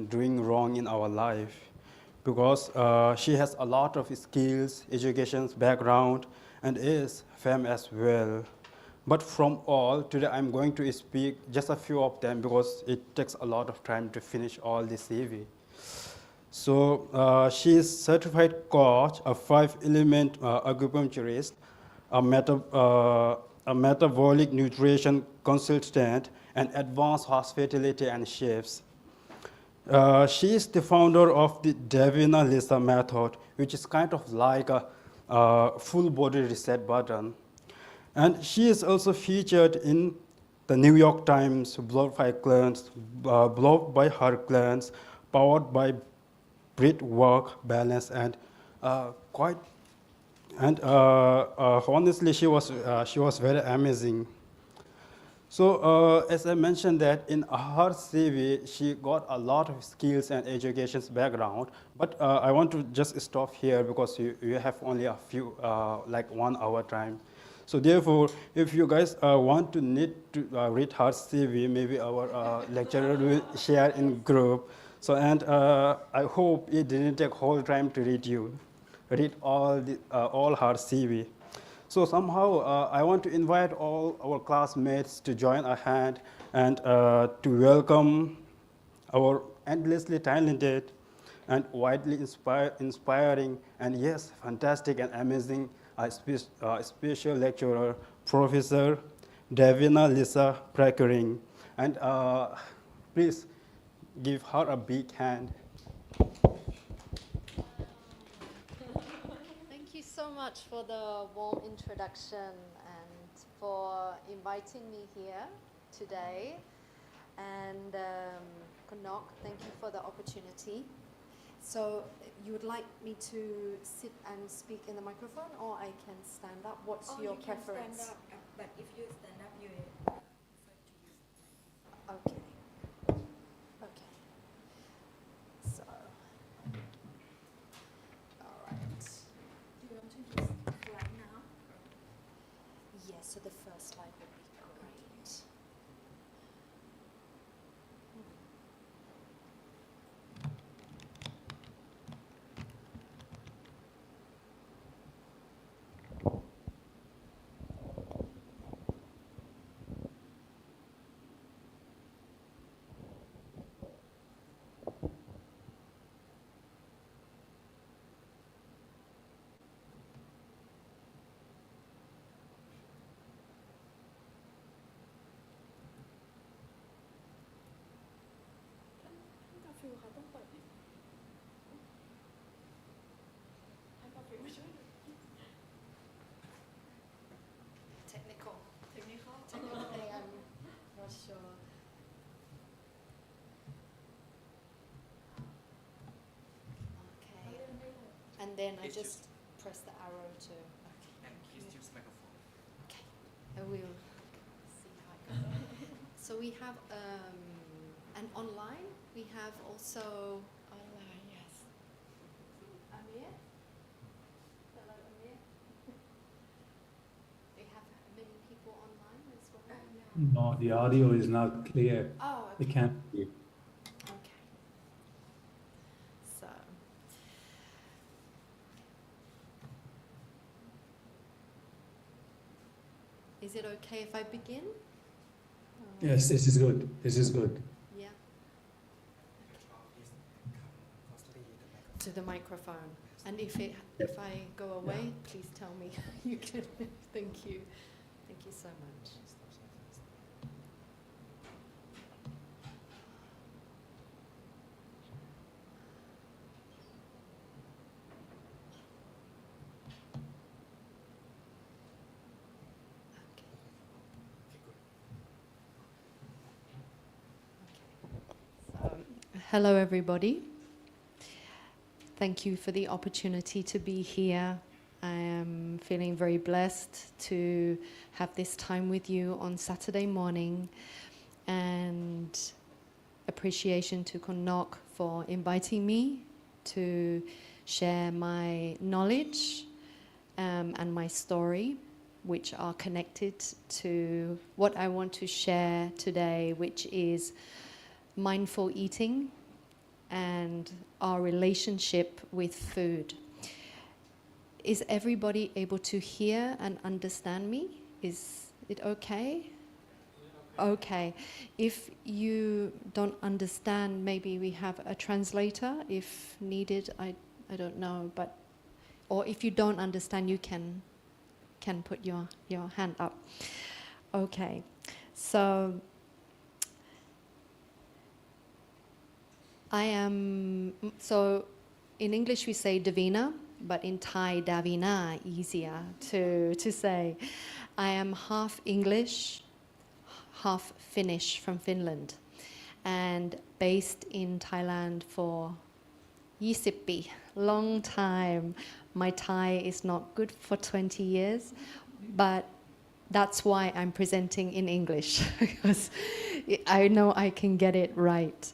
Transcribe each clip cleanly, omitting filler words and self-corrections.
doing wrong in our life, because she has a lot of skills, education, background, and is fame as well. But from all, today I'm going to speak just a few of them because it takes a lot of time to finish all the CV. So she is certified coach, a 5-element acupuncturist, a, a metabolic nutrition consultant, and advanced hospitality and chefs. She is the founder of the Divina Liisa method, which is kind of like a full body reset button. And she is also featured in the New York Times, blogged by her clients, powered by breath work, balance, and quite. And honestly, she was very amazing. So as I mentioned that in her CV, she got a lot of skills and education background, but I want to just stop here because you have only a few, like 1 hour time. So therefore, if you guys want to need to read her CV, maybe our lecturer will share in group. So and I hope it didn't take whole time to read all her CV. So somehow I want to invite all our classmates to join a hand and to welcome our endlessly talented and widely inspiring and yes, fantastic and amazing special lecturer, Professor Divina Liisa Pickering. And please give her a big hand. Thank you so much for the warm introduction and for inviting me here today. And Konok, thank you for the opportunity. So you would like me to sit and speak in the microphone, or I can stand up? What's your preference? Stand up, but if you stand up, you prefer to use. Okay. Okay. So, all right. Do you want to use slide now? Yes, so the first slide would be great. Technical thing, I'm not sure. Okay. And then I just press the arrow to. Okay. And please use microphone. Okay. I will see how it goes. So we have and online we have also online. Yes. Amir. Hello, Amir. We have many people online as well. No, the audio is not clear. Oh, We okay. can't hear. Okay. So. Is it okay if I begin? Yes, this is good. This is good. Yeah. Please come closely the microphone. To the microphone. And if I go away, please tell me. You can. Thank you. Thank you so much. Hello, everybody. Thank you for the opportunity to be here. I am feeling very blessed to have this time with you on Saturday morning, and appreciation to Konok for inviting me to share my knowledge and my story, which are connected to what I want to share today, which is mindful eating and our relationship with food. Is everybody able to hear and understand me? Is it okay? Okay. If you don't understand, maybe we have a translator if needed. I don't know, but or if you don't understand, you can put your hand up. Okay. So in English we say Divina, but in Thai, Davina, easier to say. I am half English, half Finnish from Finland, and based in Thailand for 20 ปี, long time. My Thai is not good for 20 years, but that's why I'm presenting in English, because I know I can get it right.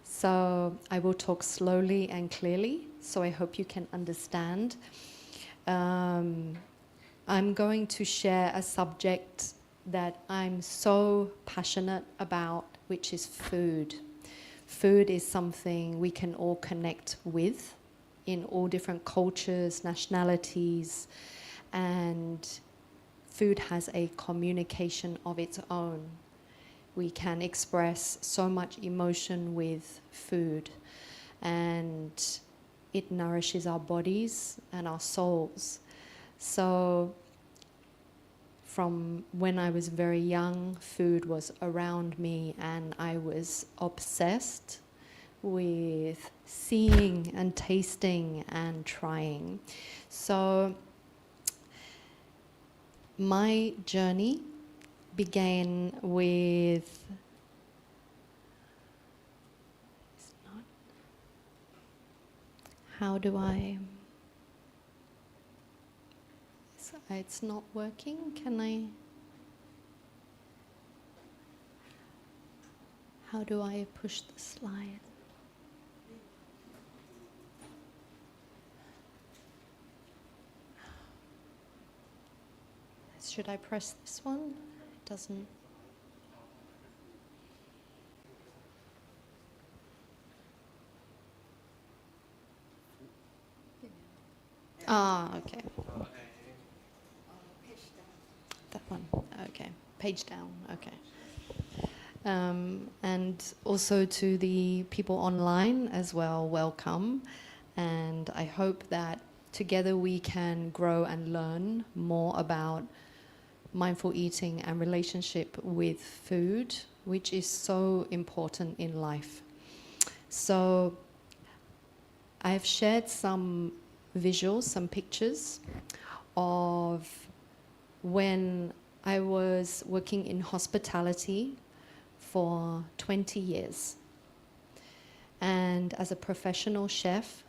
So I will talk slowly and clearly, so I hope you can understand. I'm going to share a subject that I'm so passionate about, which is food. Food is something we can all connect with in all different cultures, nationalities, and food has a communication of its own. We can express so much emotion with food, and it nourishes our bodies and our souls. So from when I was very young, food was around me, and I was obsessed with seeing and tasting and trying. So my journey began with it's not working. How do I push the slide? Should I press this one? It doesn't. Okay. That one. Okay. Page down. Okay. And also to the people online as well, welcome. And I hope that together we can grow and learn more about mindful eating and relationship with food, which is so important in life. So I've shared some visuals, some pictures of when I was working in hospitality for 20 years. And as a professional chef,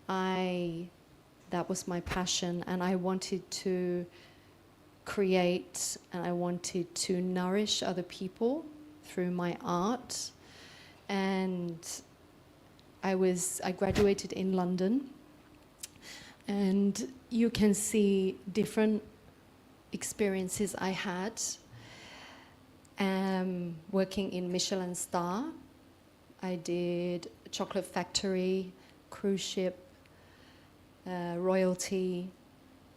that was my passion, and I wanted to create and I wanted to nourish other people through my art. And I graduated in London, and you can see different experiences I had working in Michelin star. I did chocolate factory, cruise ship, royalty.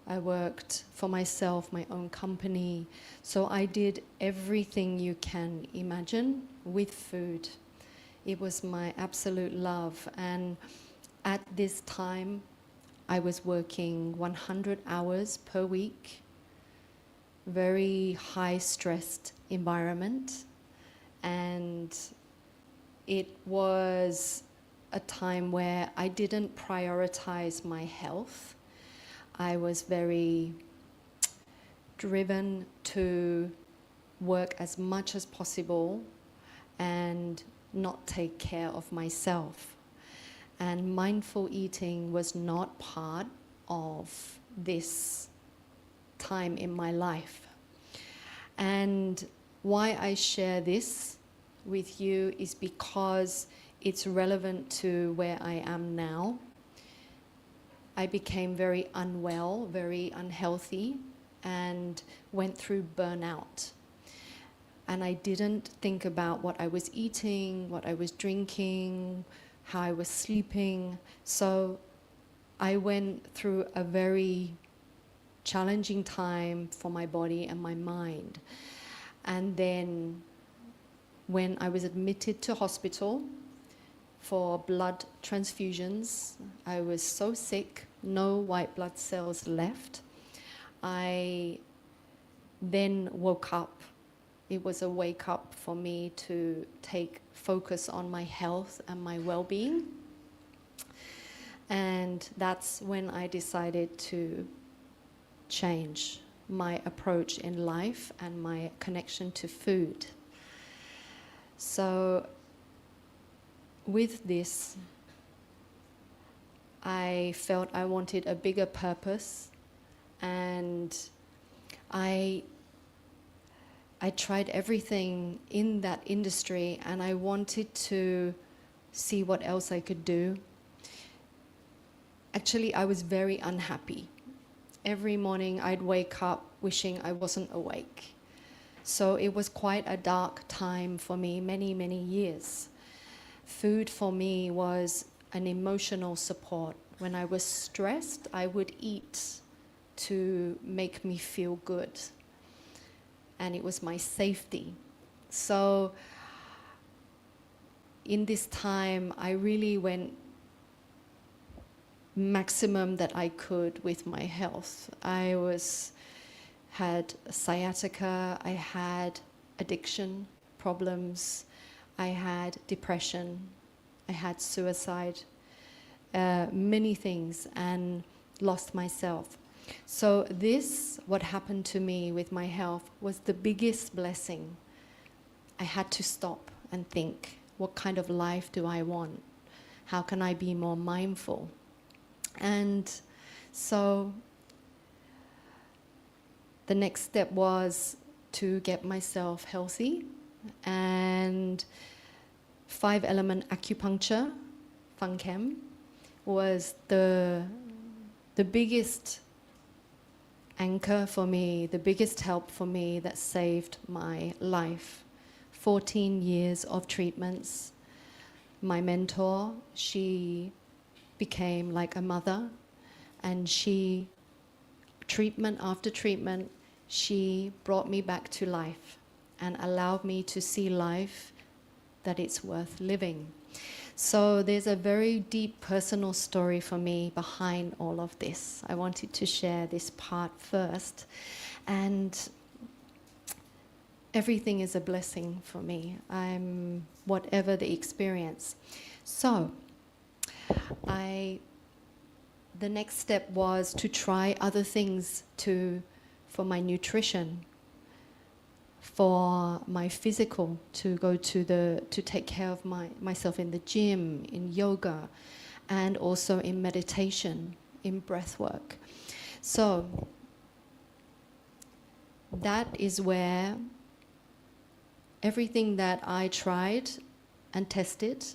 I worked for myself, my own company. So I did everything you can imagine with food. It was my absolute love. And at this time, I was working 100 hours per week, very high-stressed environment. And it was a time where I didn't prioritize my health. I was very driven to work as much as possible and not take care of myself. And mindful eating was not part of this time in my life. And why I share this with you is because it's relevant to where I am now. I became very unwell, very unhealthy, and went through burnout. and I didn't think about what I was eating, what I was drinking, how I was sleeping. So I went through a very challenging time for my body and my mind. And then when I was admitted to hospital for blood transfusions, I was so sick, no white blood cells left. I then woke up. It was a wake up for me to take focus on my health and my well-being. And that's when I decided to change my approach in life and my connection to food. So with this, I felt I wanted a bigger purpose, and I tried everything in that industry, and I wanted to see what else I could do. Actually, I was very unhappy. Every morning I'd wake up wishing I wasn't awake. So it was quite a dark time for me, many, many years. Food for me was an emotional support. When I was stressed, I would eat to make me feel good. And it was my safety. So in this time, I really went maximum that I could with my health. I had sciatica, I had addiction problems, I had depression, I had suicide, many things, and lost myself. So this, what happened to me with my health, was the biggest blessing. I had to stop and think, what kind of life do I want? How can I be more mindful? And so the next step was to get myself healthy, and 5-element acupuncture, Fangchem, was the biggest anchor for me, the biggest help for me that saved my life. 14 years of treatments. My mentor, she became like a mother, and she, treatment after treatment, she brought me back to life and allowed me to see life that it's worth living. So there's a very deep personal story for me behind all of this. I wanted to share this part first, and everything is a blessing for me. Whatever the experience. So the next step was to try other things for my nutrition, for my physical, to go to take care of myself in the gym, in yoga, and also in meditation, in breath work. So that is where everything that I tried and tested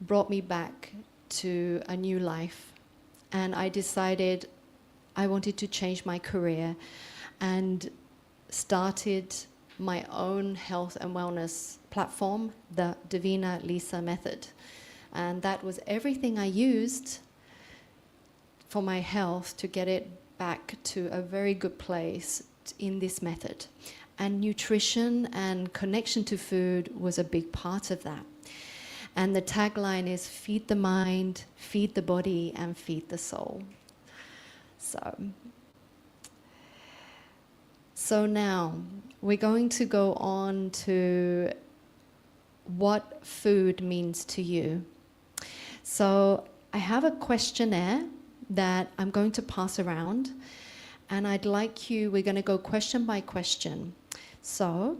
brought me back to a new life. And I decided I wanted to change my career and started my own health and wellness platform, the Divina Liisa method. And that was everything I used for my health to get it back to a very good place in this method. And nutrition and connection to food was a big part of that. And the tagline is feed the mind, feed the body, and feed the soul. So now we're going to go on to what food means to you. So I have a questionnaire that I'm going to pass around, and we're going to go question by question. So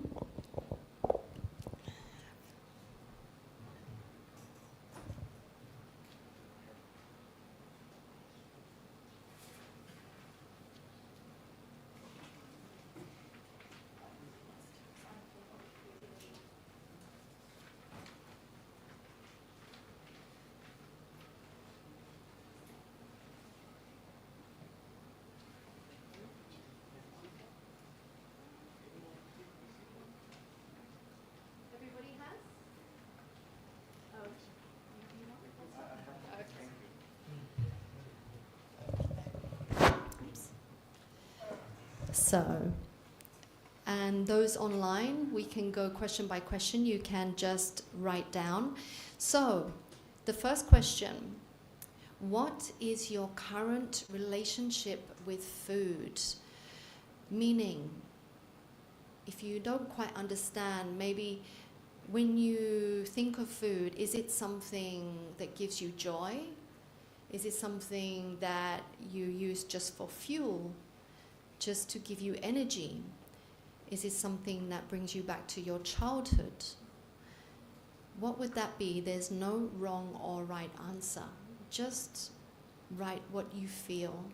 So, and those online, we can go question by question. You can just write down. So, the first question, what is your current relationship with food? Meaning, if you don't quite understand, maybe when you think of food, is it something that gives you joy? Is it something that you use just for fuel, just to give you energy? Is it something that brings you back to your childhood? What would that be? There's no wrong or right answer. Just write what you feel.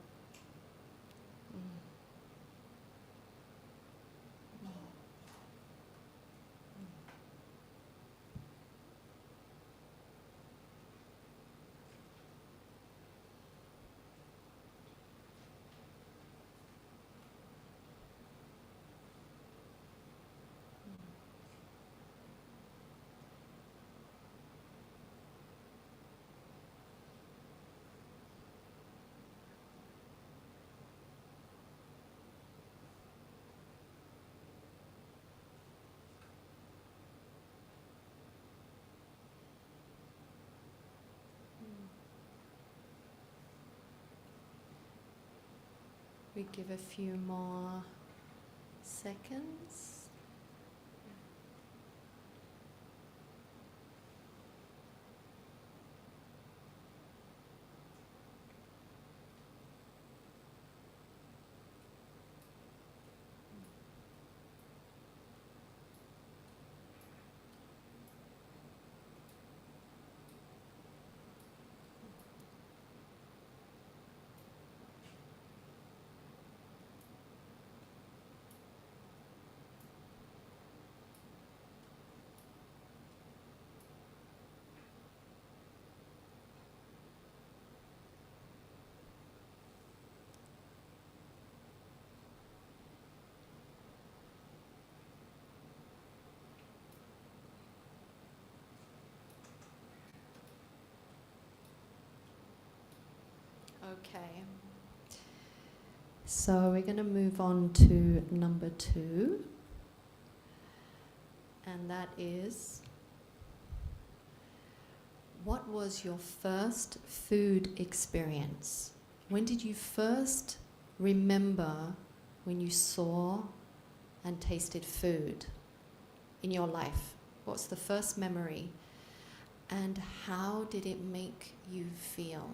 We give a few more seconds. Okay. So we're going to move on to number 2. And that is, what was your first food experience? When did you first remember when you saw and tasted food in your life? What's the first memory? And how did it make you feel?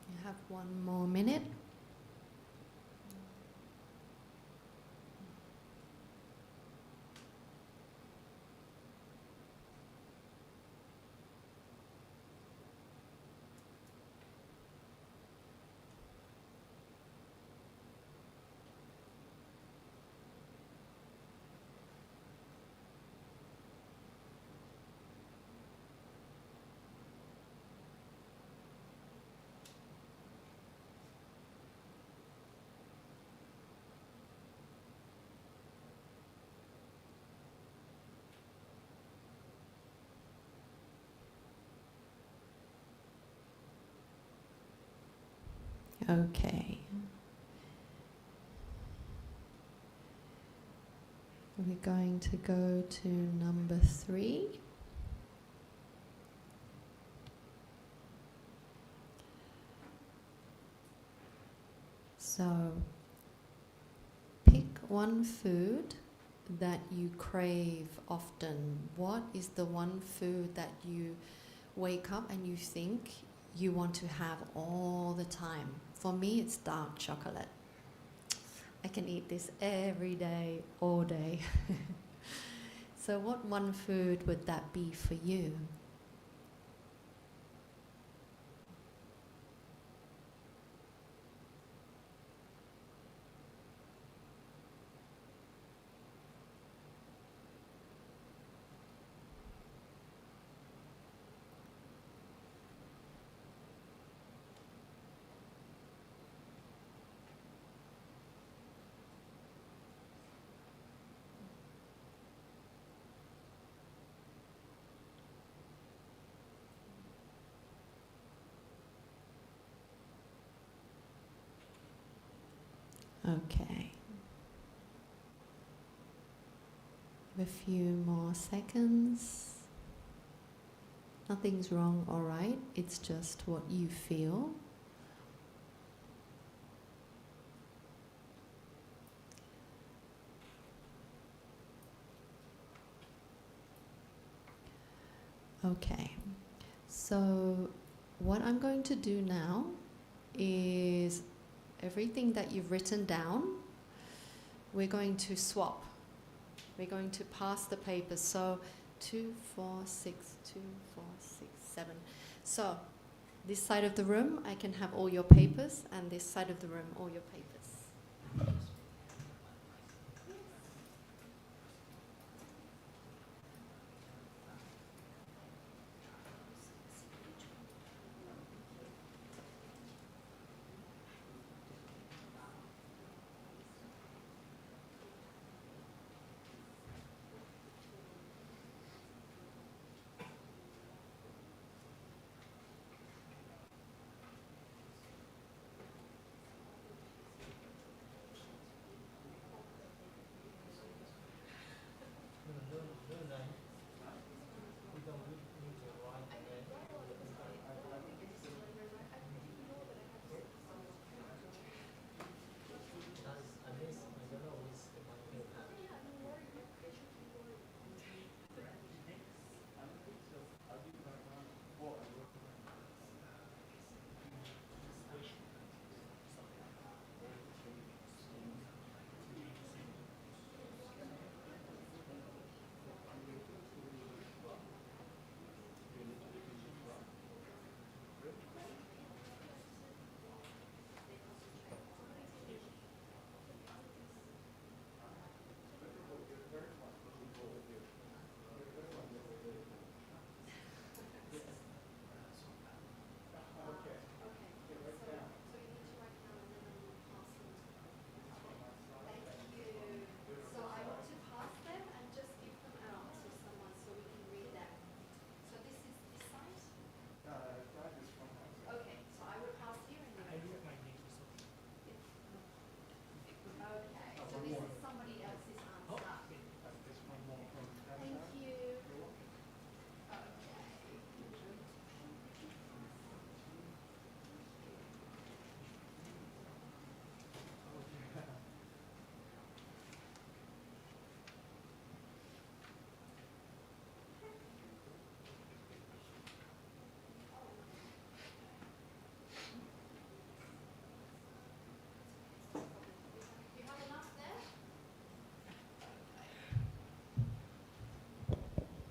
You have 1 more minute. Okay. We're going to go to number 3. So, pick one food that you crave often. What is the one food that you wake up and you think you want to have all the time? For me, it's dark chocolate. I can eat this every day, all day. So what one food would that be for you? Okay. A few more seconds. Nothing's wrong or right, it's just what you feel. Okay, so what I'm going to do now is everything that you've written down, we're going to swap. We're going to pass the papers. So 2, 4, 6, 2, 4, 6, 7. So this side of the room, I can have all your papers, and this side of the room, all your papers.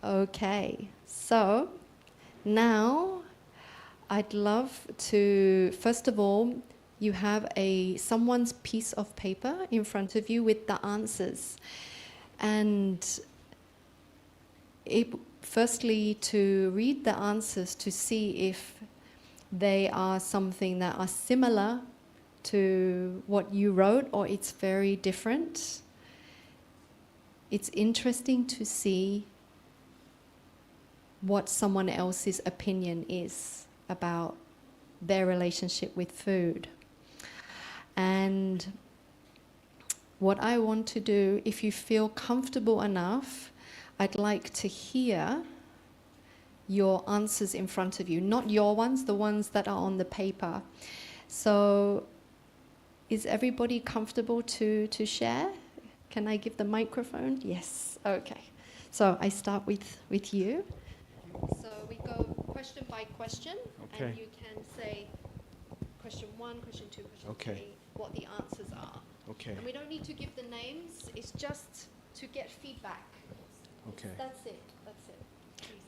Okay, so now I'd love to, first of all, you have someone's piece of paper in front of you with the answers. And firstly, to read the answers to see if they are something that are similar to what you wrote or it's very different. It's interesting to see what someone else's opinion is about their relationship with food. And what I want to do, if you feel comfortable enough, I'd like to hear your answers in front of you, not your ones, the ones that are on the paper. So is everybody comfortable to share? Can I give the microphone? Yes, okay. So I start with you. So we go question by question, Okay. and you can say question 1, question 2, question Okay. 3, what the answers are. Okay. And we don't need to give the names, it's just to get feedback. Okay. That's it, that's it. Please.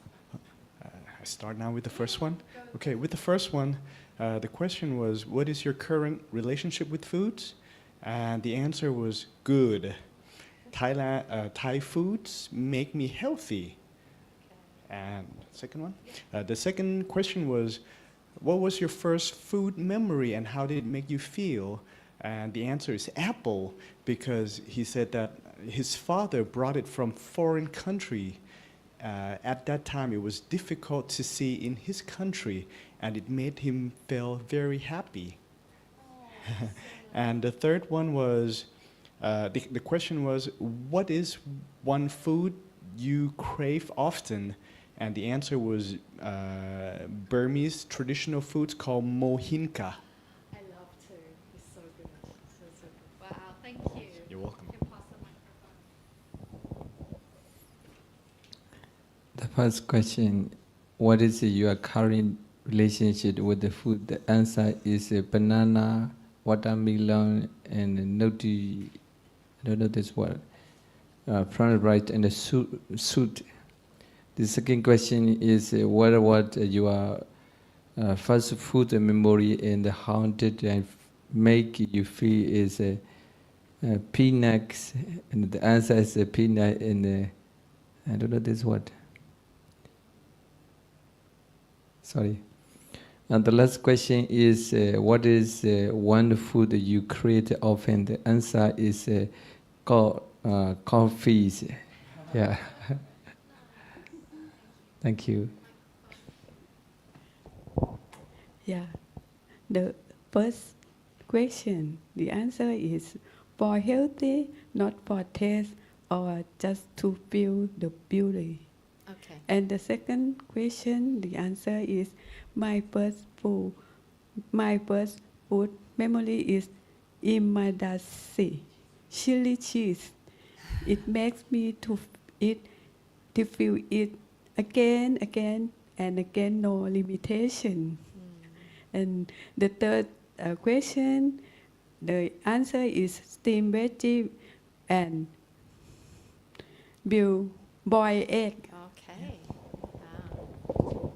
I start now with the first one. Okay, with the first one, the question was, what is your current relationship with foods? And the answer was good. Thai foods make me healthy. And second one? The second question was, what was your first food memory and how did it make you feel? And the answer is apple, because he said that his father brought it from foreign country. At that time, it was difficult to see in his country, and it made him feel very happy. And the third one was, the question was, what is one food you crave often? And the answer was Burmese traditional foods called mohinka. I love to. It's so good. So good. Wow, thank you. You're welcome. You can pass the microphone. The first question, what is your current relationship with the food? The answer is banana, watermelon, and nutty, I don't know this word, front right, and the suit. The second question is what your first food memory and how did it make you feel is peanuts, and the answer is peanut and I don't know this word. Sorry. And the last question is, what is one food that you create often? The answer is coffees. Yeah. Thank you. Yeah. The first question, the answer is for healthy, not for taste or just to feel the beauty. Okay. And the second question, the answer is my first food memory is imadasi, chili cheese. It makes me to feel it again, and again, no limitation. And the third question, the answer is steamed veggie and boiled egg. Okay. Wow.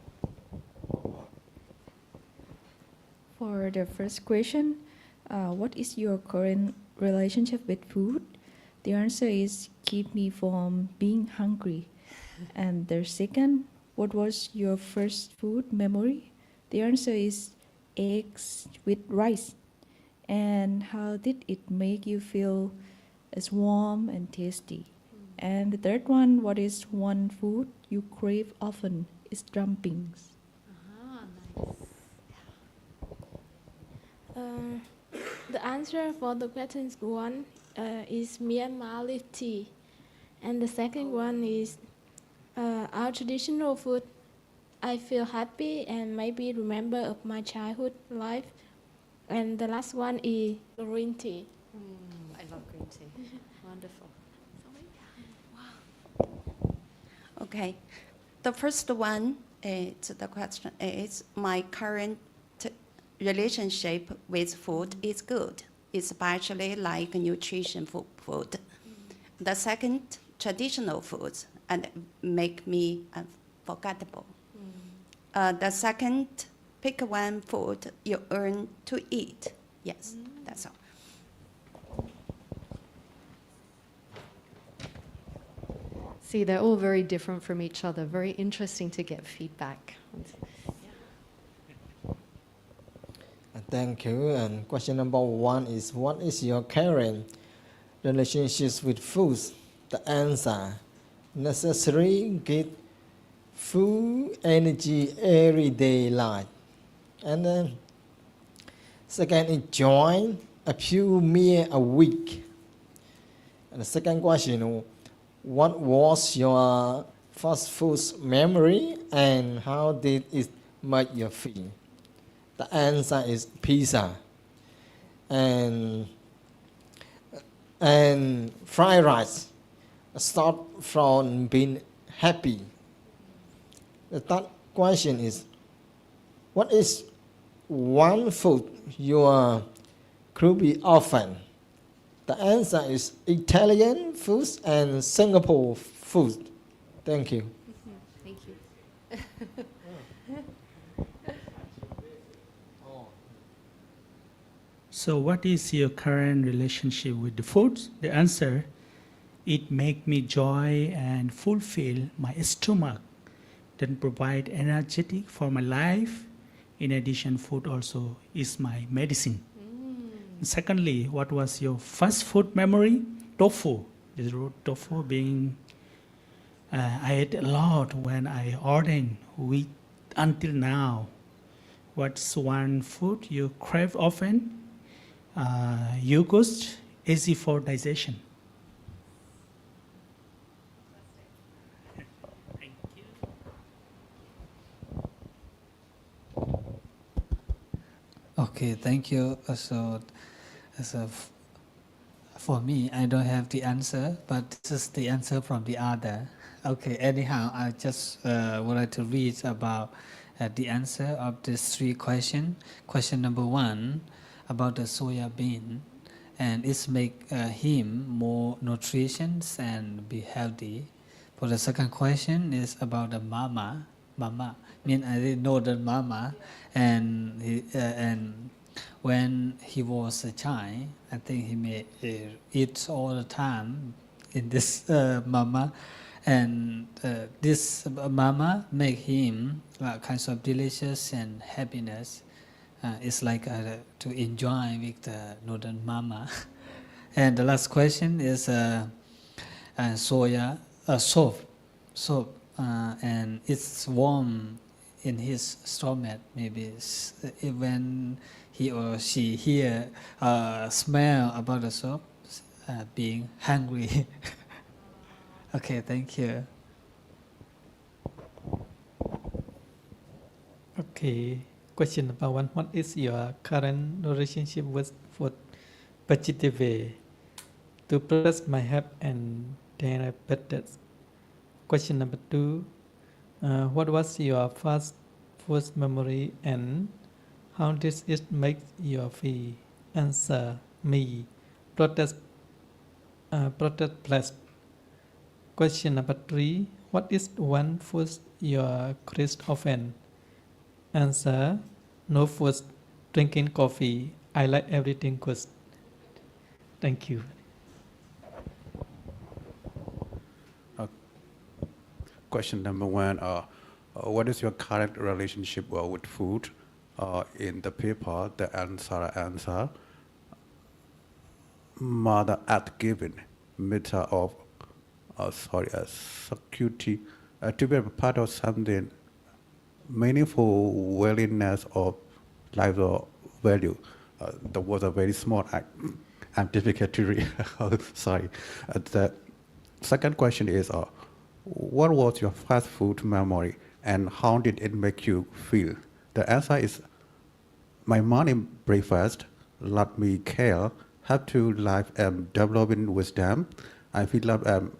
For the first question, what is your current relationship with food? The answer is keep me from being hungry. And the second, what was your first food memory? The answer is eggs with rice. And how did it make you feel? It's warm and tasty. And the third one, what is one food you crave often? It's dumplings. Nice. The answer for the question one is Myanmar leaf tea, and the second one is our traditional food. I feel happy and maybe remember of my childhood life, and the last one is green tea. I love green tea. Wonderful. Okay, the first one is the question is my current relationship with food is good, especially like nutrition food. The second, traditional foods and make me unforgettable. The second, pick one food you earn to eat. Yes, that's all. See, they're all very different from each other. Very interesting to get feedback. Thank you. And question number one is, what is your current relationships with foods? The answer, necessary, get food, energy, everyday life. And then second is joy a few meals a week? And the second question, what was your first food memory and how did it make you feel? The answer is pizza. And fried rice. Start from being happy. The third question is, what is one food you are crave often? The answer is Italian food and Singapore food. Thank you. Thank you. So what is your current relationship with the food? The answer, it makes me joy and fulfill my stomach, then provide energetic for my life. In addition, food also is my medicine. Secondly, what was your first food memory? Tofu. This root tofu being, I ate a lot when I ordained wheat until now. What's one food you crave often? Yogurt, easy for digestion. Thank you. Okay, thank you. For me, I don't have the answer, but this is the answer from the other. Okay, anyhow, I just would like to read about the answer of these three questions. Question number one, about the soya bean, and it's make him more nutritious and be healthy. For the second question is about the mama. Mama mean I didn't know the mama, and when he was a child, I think he may eat all the time in this mama, and this mama make him kinds of delicious and happiness. It's like to enjoy with the northern mama. And the last question is soya soap, and it's warm in his stomach. Maybe when he or she hear smell about the soap, being hungry. Okay, thank you. Okay. Question number one, what is your current relationship with food? Positive way. To press my head and then I pet it. Question number two, what was your first food memory and how does it make you feel? Answer, me. Protest blessed. Question number three, what is one food you crave often? Answer, no food, drinking coffee. I like everything good. Thank you. Question number one, what is your current relationship with food? In the paper, the answer, mother at given, matter of, security, to be a part of something meaningful, willingness of life or value. That was a very small and difficult to read. Sorry. The second question is, what was your first food memory and how did it make you feel? The answer is, my morning breakfast, let me care, help to life and developing wisdom. I feel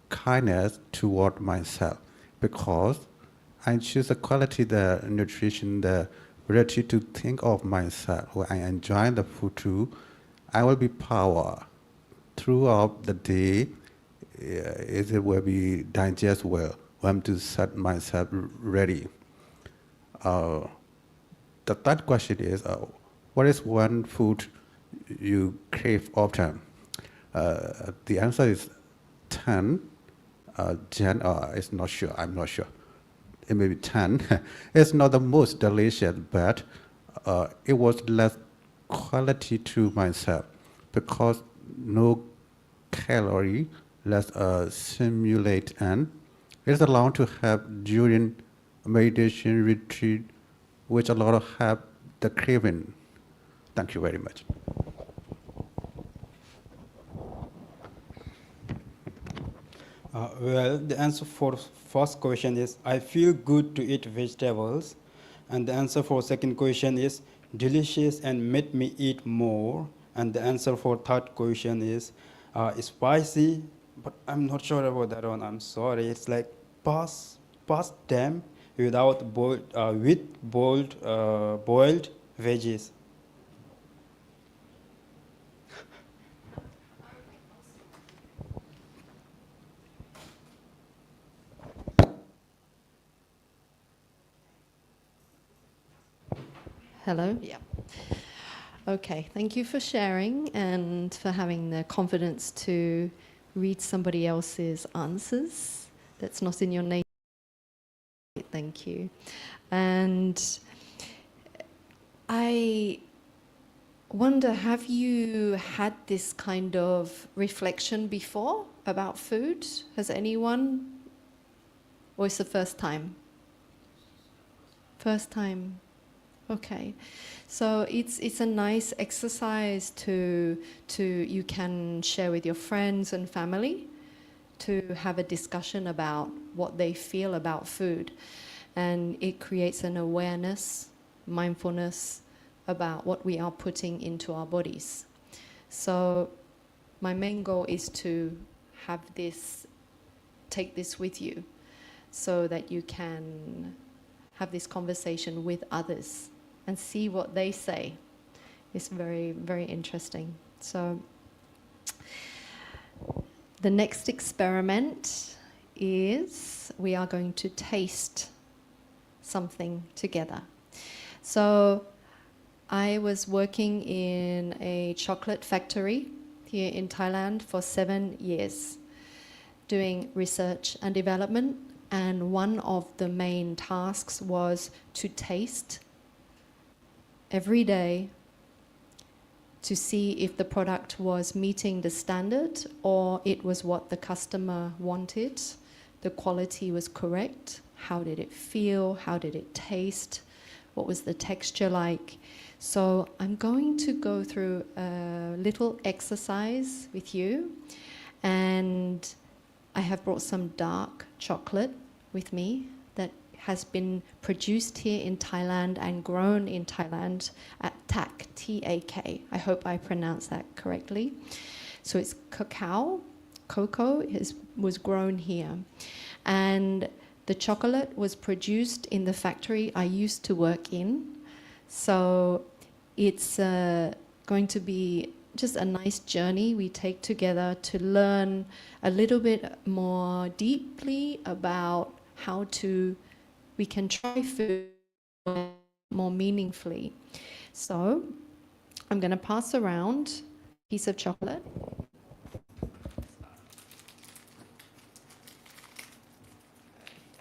kindness toward myself because I choose the quality, the nutrition, the ability to think of myself. When I enjoy the food too, I will be power throughout the day. It will be digest well. I'm to set myself ready. The third question is, what is one food you crave often? The answer is 10. Jen, it's not sure. I'm not sure. It may be 10. It's not the most delicious, but it was less quality to myself because no calorie, less simulate, and it's allowed to have during meditation retreat, which a lot of have the craving. Thank you very much. Well, the answer for first question is I feel good to eat vegetables, and the answer for second question is delicious and made me eat more, and the answer for third question is spicy, but I'm not sure about that one. I'm sorry. It's like past them without boiled veggies. Hello? Yeah. Okay, thank you for sharing and for having the confidence to read somebody else's answers. That's not in your nature. Thank you. And I wonder, have you had this kind of reflection before about food? Has anyone? Or is it the first time? First time. Okay, so it's a nice exercise to you can share with your friends and family to have a discussion about what they feel about food, and it creates an awareness, mindfulness about what we are putting into our bodies. So my main goal is to have this, take this with you, so that you can have this conversation with others and see what they say. It's very, very interesting. So the next experiment is we are going to taste something together. So I was working in a chocolate factory here in Thailand for 7 years, doing research and development, and one of the main tasks was to taste every day to see if the product was meeting the standard or it was what the customer wanted, the quality was correct, how did it feel, how did it taste, what was the texture like. So I'm going to go through a little exercise with you, and I have brought some dark chocolate with me that has been produced here in Thailand and grown in Thailand at Tak, T-A-K. I hope I pronounced that correctly. So it's cacao. Cocoa was grown here. And the chocolate was produced in the factory I used to work in. So it's going to be just a nice journey we take together to learn a little bit more deeply about how we can try food more meaningfully. So I'm going to pass around a piece of chocolate.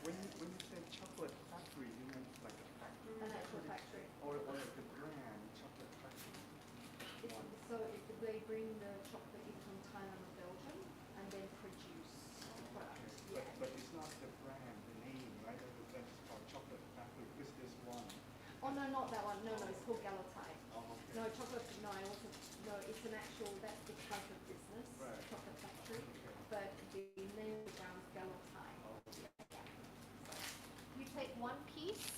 When you say chocolate factory, you mean like a factory? An actual factory. Or like the brand, chocolate factory? So they bring the chocolate in from Thailand or Belgium and then produce the product. Okay. But it's not the brand, the name, right? That's called chocolate factory because there's one. Oh no, not that one. No, it's called Galatai. Oh, okay. No, chocolate. No, I wasn't. No, it's an actual. That's the type of business, right. Chocolate factory. Okay. But the name of the ground is Galatai. Oh, okay. Yeah. So you take one piece.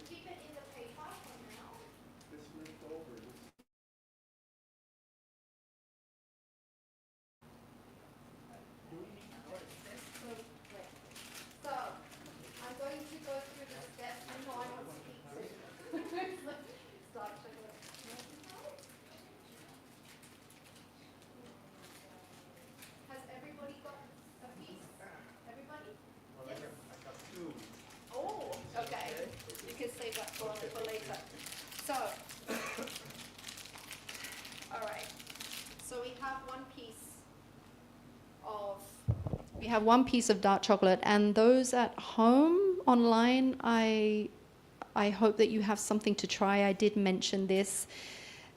Keep it in the paper for now. This left over. So I'm going to go through the steps. I know I don't speak to start chocolate. Has everybody got a piece? Everybody? Yes. I got two. Oh, okay. You can save that for later. So, all right. So we have one piece of dark chocolate, and those at home online, I hope that you have something to try. I did mention this.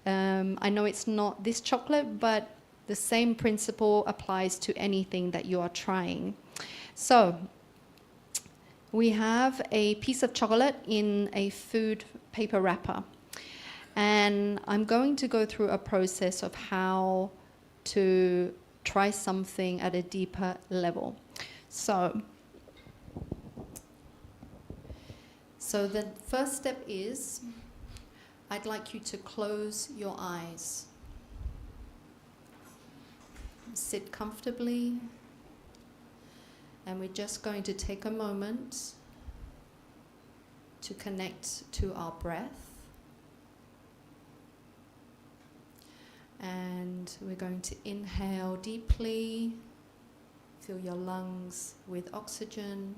I know it's not this chocolate, but the same principle applies to anything that you are trying. So we have a piece of chocolate in a food paper wrapper. And I'm going to go through a process of how to try something at a deeper level. So the first step is, I'd like you to close your eyes. Sit comfortably, and we're just going to take a moment to connect to our breath. And we're going to inhale deeply, fill your lungs with oxygen,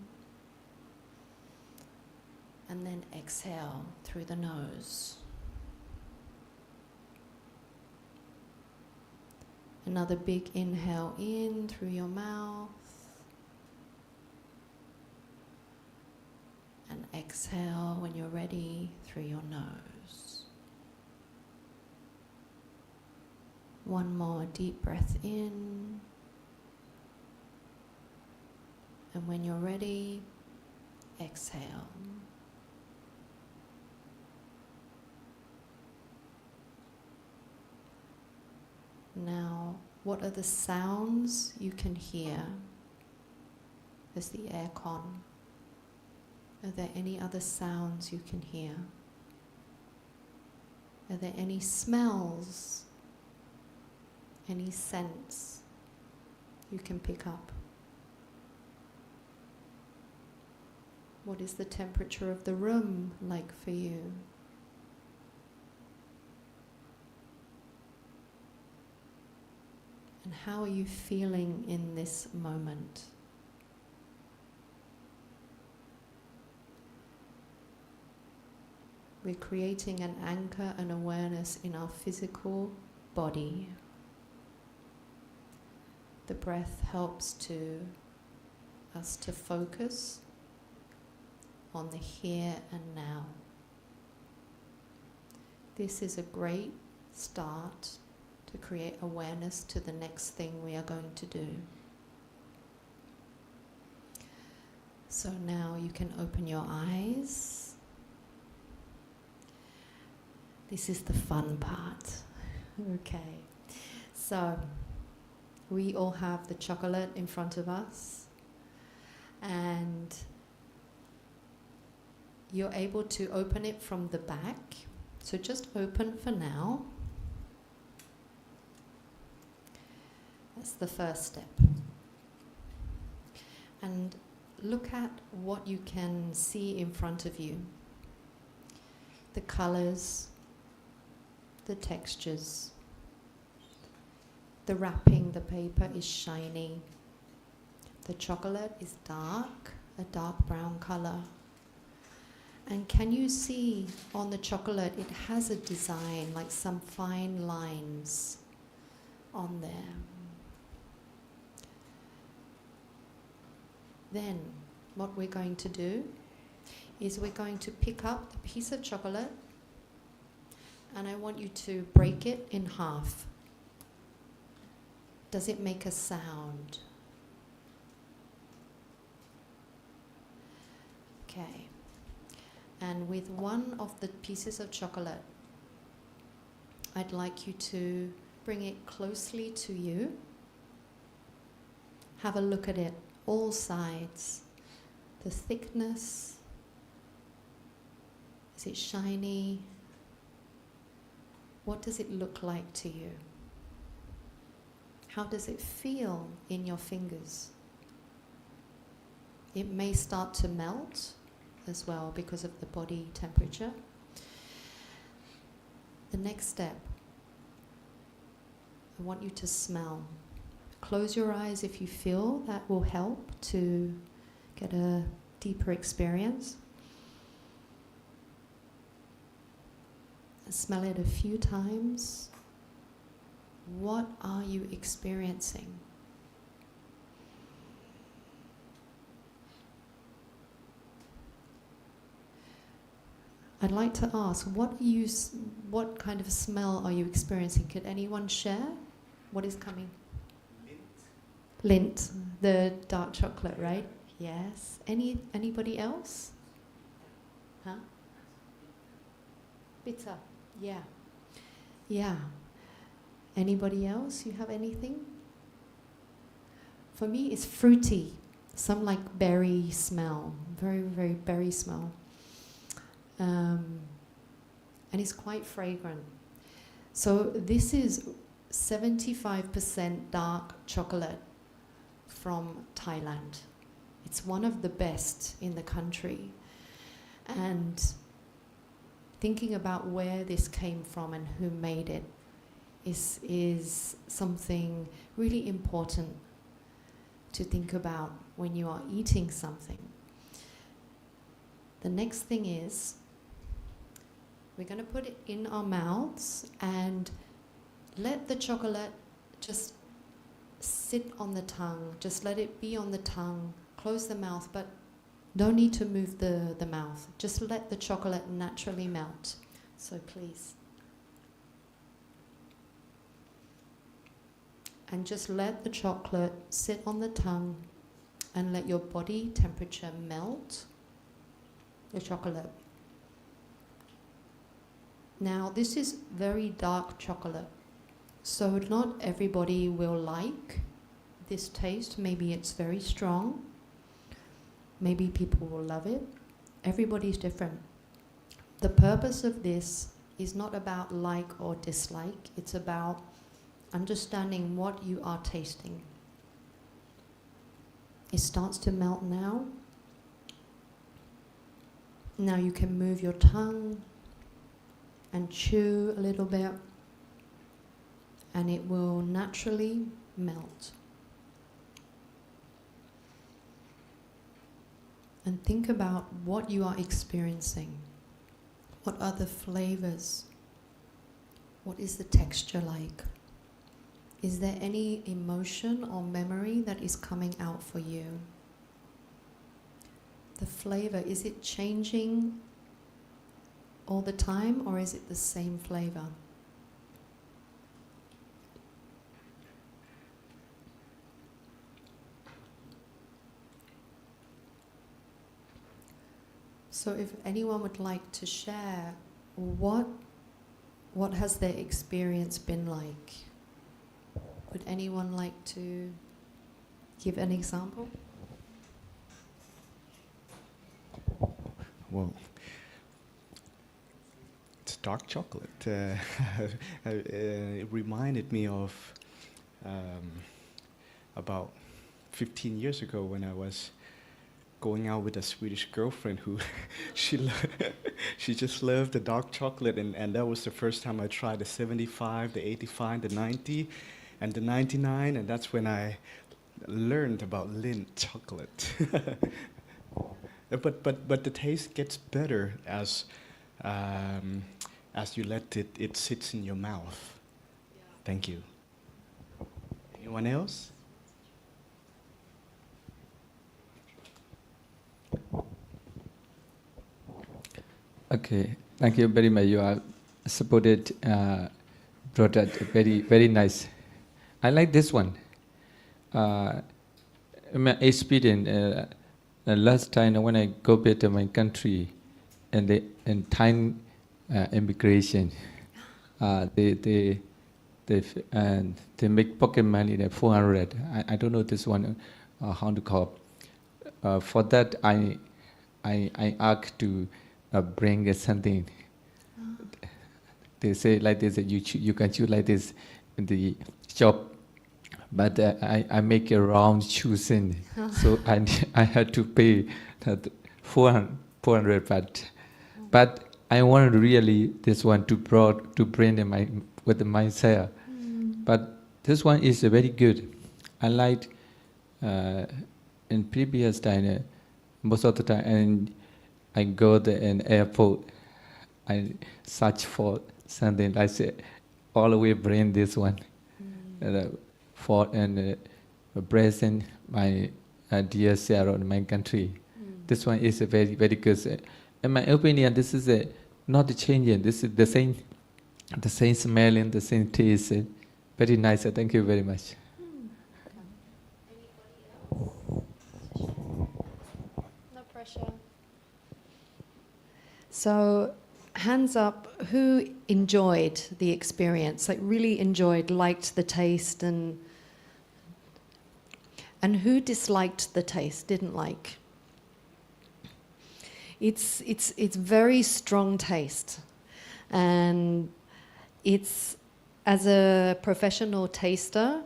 and then exhale through the nose. Another big inhale in through your mouth, and exhale when you're ready through your nose. One more deep breath in, and when you're ready, exhale. Now, what are the sounds you can hear as the aircon? Are there any other sounds you can hear? Are there any smells, any scents you can pick up? What is the temperature of the room like for you? And how are you feeling in this moment? We're creating an anchor and awareness in our physical body. The breath helps us to focus on the here and now. This is a great start to create awareness to the next thing we are going to do. So now you can open your eyes. This is the fun part. Okay. So we all have the chocolate in front of us, and you're able to open it from the back. So just open for now. That's the first step. And look at what you can see in front of you. The colors, the textures. The wrapping, the paper is shiny. The chocolate is dark, a dark brown color. And can you see on the chocolate, it has a design, like some fine lines on there. Then what we're going to do is we're going to pick up the piece of chocolate, and I want you to break it in half. Does it make a sound? Okay. And with one of the pieces of chocolate, I'd like you to bring it closely to you. Have a look at it, all sides. The thickness. Is it shiny? What does it look like to you? How does it feel in your fingers? It may start to melt as well because of the body temperature. The next step, I want you to smell. Close your eyes if you feel that will help to get a deeper experience. Smell it a few times. What are you experiencing? I'd like to ask, what kind of smell are you experiencing? Could anyone share? What is coming? Lint, the dark chocolate, right? Yes. Anybody else? Huh? Bitter. Yeah. Yeah. Anybody else? You have anything? For me, it's fruity. Some like berry smell. Very, very berry smell. And it's quite fragrant. So this is 75% dark chocolate from Thailand. It's one of the best in the country. And thinking about where this came from and who made it is something really important to think about when you are eating something. The next thing is, we're going to put it in our mouths and let the chocolate just sit on the tongue. Just let it be on the tongue. Close the mouth, but don't need to move the mouth. Just let the chocolate naturally melt. So please. And just let the chocolate sit on the tongue and let your body temperature melt the chocolate. Now, this is very dark chocolate, so not everybody will like this taste. Maybe it's very strong. Maybe people will love it. Everybody's different. The purpose of this is not about like or dislike. It's about understanding what you are tasting. It starts to melt now. Now you can move your tongue and chew a little bit, and it will naturally melt. And think about what you are experiencing. What are the flavors? What is the texture like? Is there any emotion or memory that is coming out for you? The flavor, is it changing all the time, or is it the same flavor? So if anyone would like to share, what has their experience been like? Would anyone like to give an example? Well, it's dark chocolate. It reminded me of about 15 years ago when I was going out with a Swedish girlfriend who she just loved the dark chocolate, and that was the first time I tried the 75, the 85, the 90, and the 99, and that's when I learned about Lindt chocolate. But the taste gets better as you let it sits in your mouth. Yeah. Thank you. Anyone else? Okay, thank you very much. You are supported product, very, very nice. I like this one. My experience, last time when I go back to my country, and Thai immigration, they make pocket money at 400. I don't know this one how to call. For that, I asked to bring something. They say like this, you can choose like this in the shop, but I make a wrong choosing, so I had to pay 400 baht. But I want really this one to bring in with myself. But this one is very good. I like in previous time, most of the time, and I go to an airport, I search for something. I say, always bring this one for and present my dear Sarah in my country. This one is a very, very good. In my opinion, this is not changing. This is the same smell and the same taste. Very nice. Thank you very much. No pressure. So, hands up, who enjoyed the experience? Like really enjoyed, liked the taste, and who disliked the taste, didn't like? It's very strong taste, and it's, as a professional taster,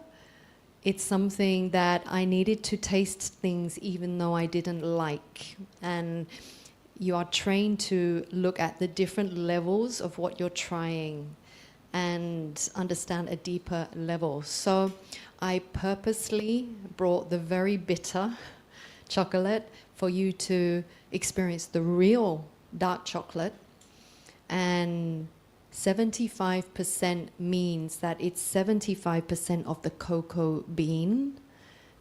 it's something that I needed to taste things even though I didn't like. And you are trained to look at the different levels of what you're trying and understand a deeper level. So I purposely brought the very bitter chocolate for you to experience the real dark chocolate. And 75% means that it's 75% of the cocoa bean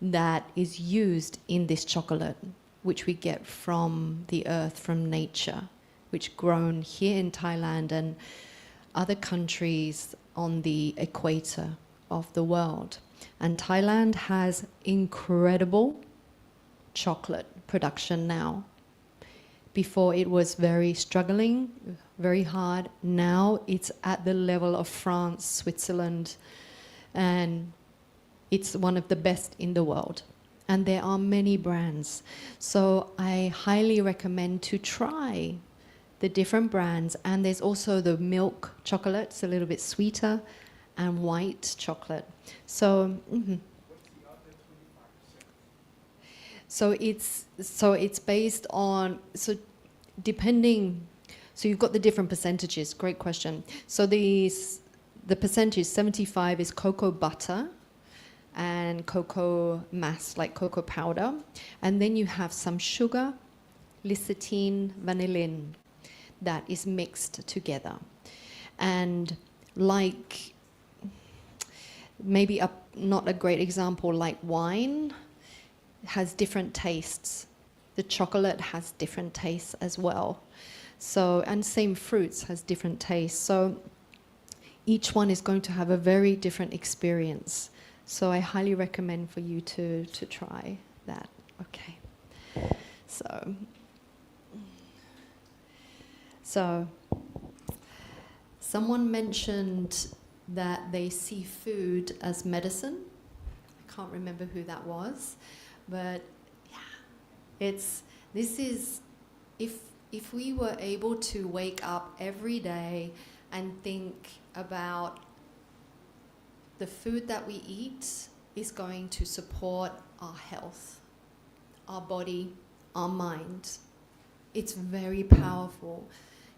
that is used in this chocolate, which we get from the earth, from nature, which grown here in Thailand and other countries on the equator of the world. And Thailand has incredible chocolate production now. Before it was very struggling, very hard. Now it's at the level of France, Switzerland, and it's one of the best in the world. And there are many brands. So I highly recommend to try the different brands. And there's also the milk chocolate, it's a little bit sweeter, and white chocolate. So, so it's based on, so you've got the different percentages. Great question. So the percentage 75 is cocoa butter and cocoa mass, like cocoa powder. And then you have some sugar, lecithin, vanillin that is mixed together. And like, maybe not a great example, like wine has different tastes. The chocolate has different tastes as well. So, and same fruits has different tastes. So each one is going to have a very different experience. So I highly recommend for you to try that. Okay. So someone mentioned that they see food as medicine. I can't remember who that was, but yeah, this is, if we were able to wake up every day and think about the food that we eat is going to support our health, our body, our mind. It's very powerful.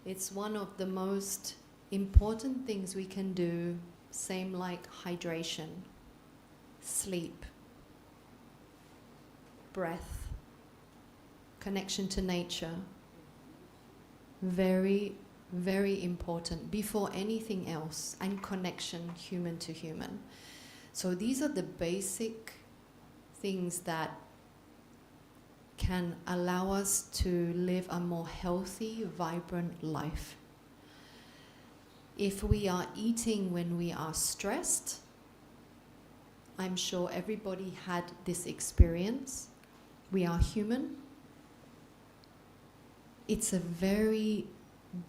It's one of the most important things we can do, same like hydration, sleep, breath, connection to nature. Very, very important before anything else, and connection human to human. So these are the basic things that can allow us to live a more healthy, vibrant life. If we are eating when we are stressed, I'm sure everybody had this experience. We are human. It's a very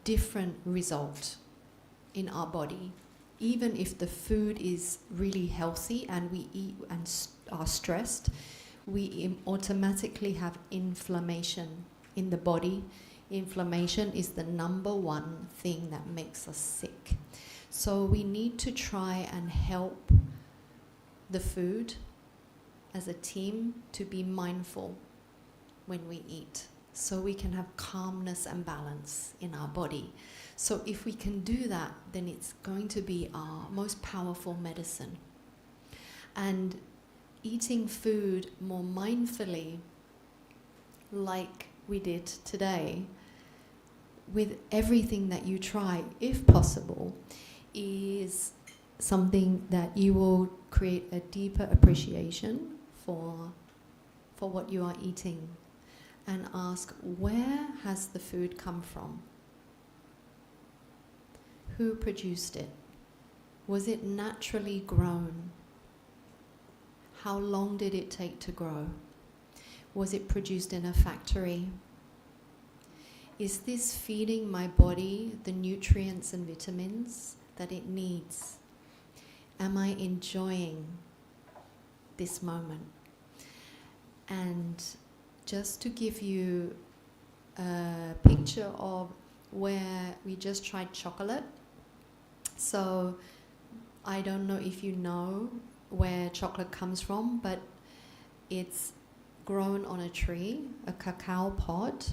different result in our body. Even if the food is really healthy and we eat and are stressed, we automatically have inflammation in the body. Inflammation is the #1 thing that makes us sick. So we need to try and help the food as a team to be mindful when we eat, so we can have calmness and balance in our body. So if we can do that, then it's going to be our most powerful medicine. And eating food more mindfully, like we did today, with everything that you try, if possible, is something that you will create a deeper appreciation for what you are eating, and ask, where has the food come from? Who produced it? Was it naturally grown? How long did it take to grow? Was it produced in a factory? Is this feeding my body the nutrients and vitamins that it needs? Am I enjoying this moment? And just to give you a picture of where we just tried chocolate. So I don't know if you know where chocolate comes from, but it's grown on a tree, a cacao pod,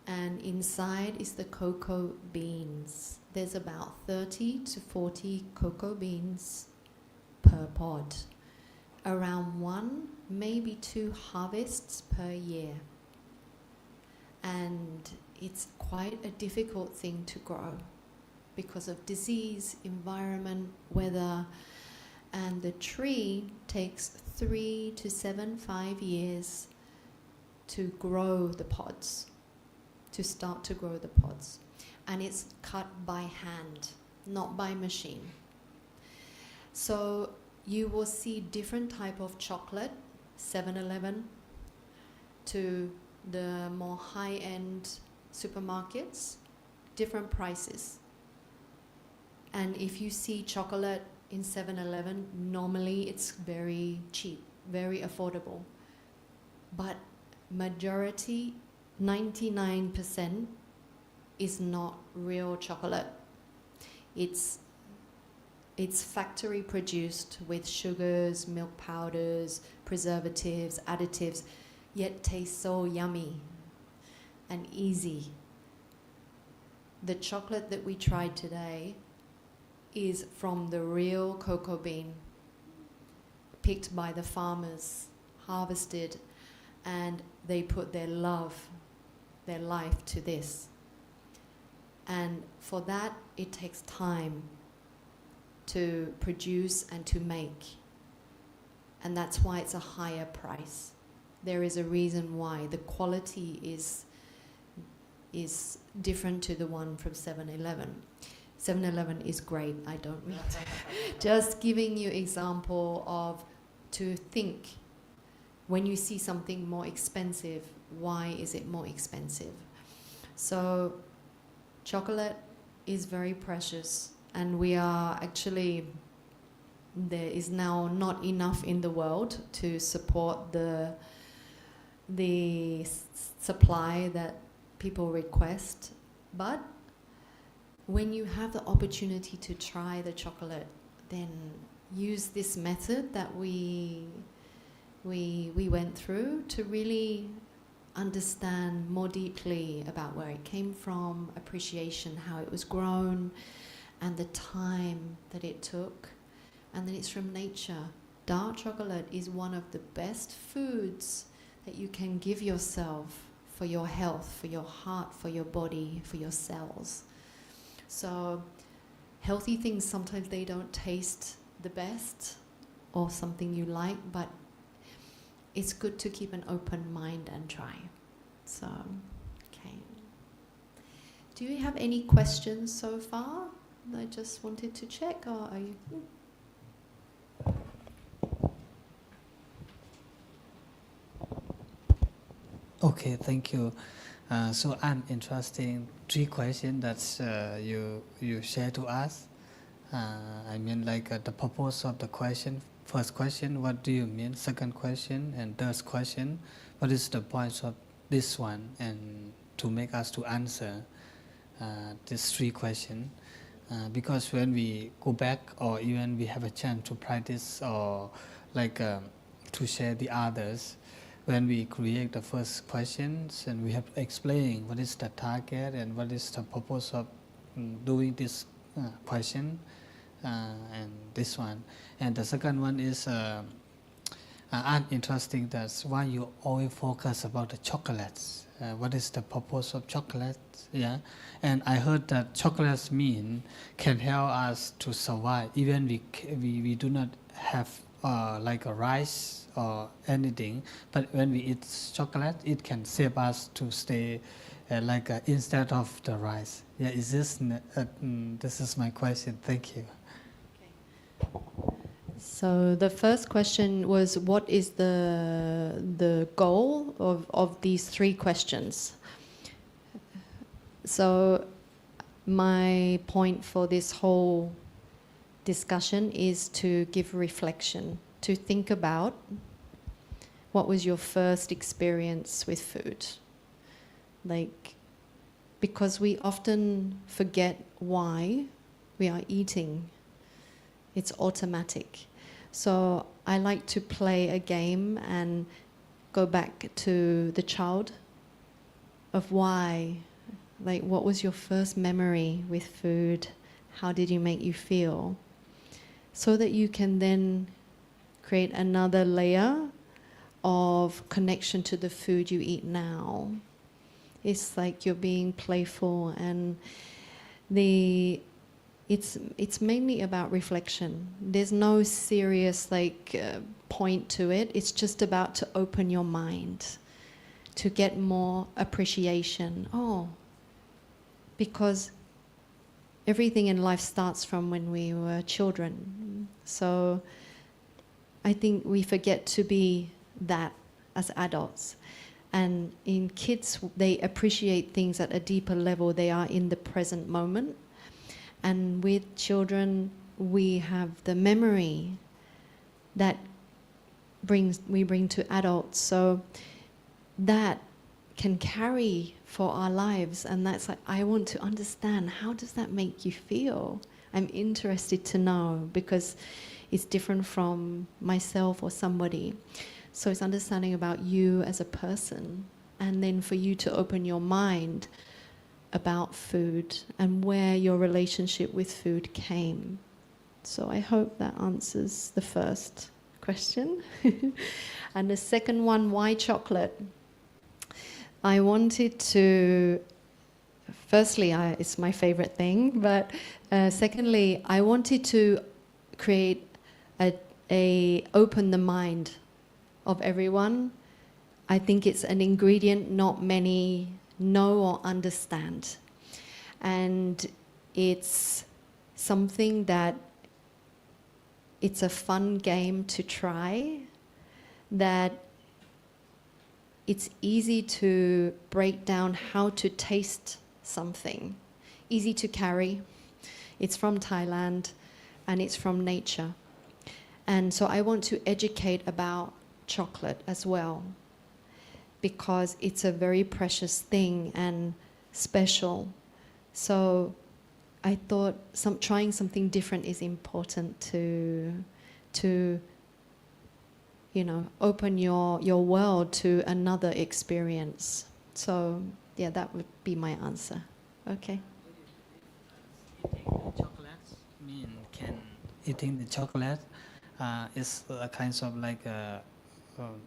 and inside is the cocoa beans. There's about 30 to 40 cocoa beans per pod. Around 1, maybe 2 harvests per year. And it's quite a difficult thing to grow because of disease, environment, weather, and the tree takes 3 to 5 years to grow the pods, to start to grow the pods. And it's cut by hand, not by machine. So you will see different type of chocolate, 7-Eleven, to the more high-end supermarkets, different prices. And if you see chocolate in 7-Eleven, normally it's very cheap, very affordable. But majority, 99%, is not real chocolate. It's factory produced with sugars, milk powders, preservatives, additives, yet tastes so yummy and easy. The chocolate that we tried today is from the real cocoa bean, picked by the farmers, harvested, and they put their love, their life to this. And for that, it takes time to produce and to make. And that's why it's a higher price. There is a reason why the quality is different to the one from 7-Eleven. 7-Eleven is great, I don't mean just giving you example of to think when you see something more expensive, why is it more expensive? So chocolate is very precious, and we are actually, there is now not enough in the world to support the supply that people request. But when you have the opportunity to try the chocolate, then use this method that we went through to really understand more deeply about where it came from, appreciation, how it was grown, and the time that it took. And then it's from nature. Dark chocolate is one of the best foods that you can give yourself for your health, for your heart, for your body, for your cells. So healthy things, sometimes they don't taste the best or something you like, but it's good to keep an open mind and try. So, okay. Do you have any questions so far? I just wanted to check, or are you... Okay, thank you. So I'm interested in 3 questions that you share to us. I mean, like the purpose of the question. First question, what do you mean? Second question, and third question, what is the point of this one? And to make us to answer these 3 questions. Because when we go back, or even we have a chance to practice, or like to share the others, when we create the first questions, and we have to explain what is the target and what is the purpose of doing this question and this one. And the second one is I'm interested that why you always focus about the chocolates. What is the purpose of chocolates? Yeah, and I heard that chocolates can help us to survive. Even we do not have like a rice or anything, but when we eat chocolate, it can save us to stay instead of the rice. Yeah, is this? This is my question. Thank you. So the first question was, what is the goal of these three questions? So my point for this whole discussion is to give reflection, to think about what was your first experience with food. Like, because we often forget why we are eating. It's automatic. So I like to play a game and go back to the child of why. Like, what was your first memory with food? How did it make you feel? So that you can then create another layer of connection to the food you eat now. It's like you're being playful, and it's mainly about reflection. There's no serious point to it. It's just about to open your mind, to get more appreciation. Oh, because everything in life starts from when we were children. So I think we forget to be that as adults. And in kids, they appreciate things at a deeper level. They are in the present moment. And with children, we have the memory that we bring to adults. So that can carry for our lives. And that's like, I want to understand, how does that make you feel? I'm interested to know, because it's different from myself or somebody. So it's understanding about you as a person, and then for you to open your mind about food and where your relationship with food came. So I hope that answers the first question. And the second one, why chocolate? I wanted to, firstly, it's my favorite thing, but secondly, I wanted to create open the mind of everyone. I think it's an ingredient not many know or understand. And it's something that it's a fun game to try, that it's easy to break down how to taste something, easy to carry. It's from Thailand and it's from nature. And so I want to educate about chocolate as well, because it's a very precious thing and special. So I thought trying something different is important to open your world to another experience. So yeah, that would be my answer. Okay. Eating the chocolate is a kind of like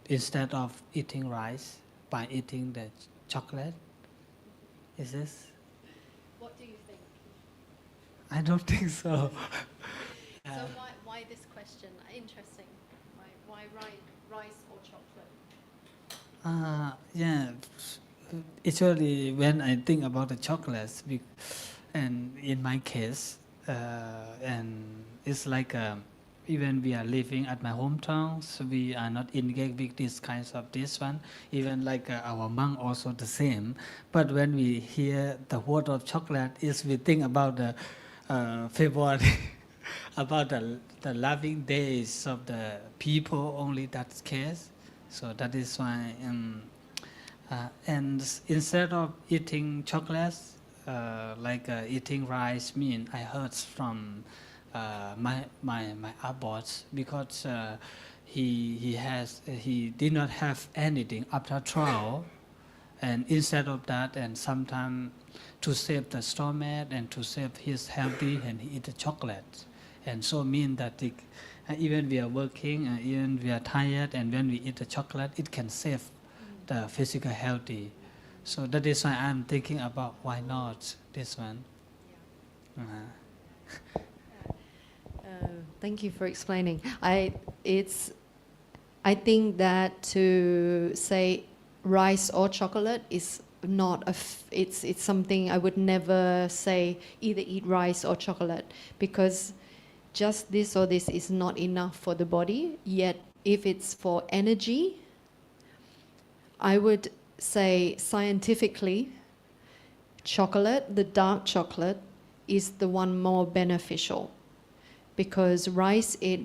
instead of eating rice, by eating the chocolate. Is this? What do you think? I don't think so. So why this question? Interesting. Why rice or chocolate? Yeah, actually when I think about the chocolates, and in my case, and it's like even we are living at my hometown, so we are not engaged with these kinds of this one. Even like our monk also the same. But when we hear the word of chocolate, is we think about the February, about the loving days of the people, only that case. So that is why, and instead of eating chocolates, eating rice, I heard from my abbot, because he did not have anything after trial, and instead of that, and sometimes to save the stomach and to save his healthy, and he eat the chocolate, and so mean that even we are working, even we are tired, and when we eat the chocolate, it can save the physical healthy. So that is why I'm thinking about why not this one. Thank you for explaining. I think that to say rice or chocolate is it's something I would never say either eat rice or chocolate, because just this or this is not enough for the body. Yet if it's for energy, I would say scientifically, chocolate, the dark chocolate, is the one more beneficial, because rice, it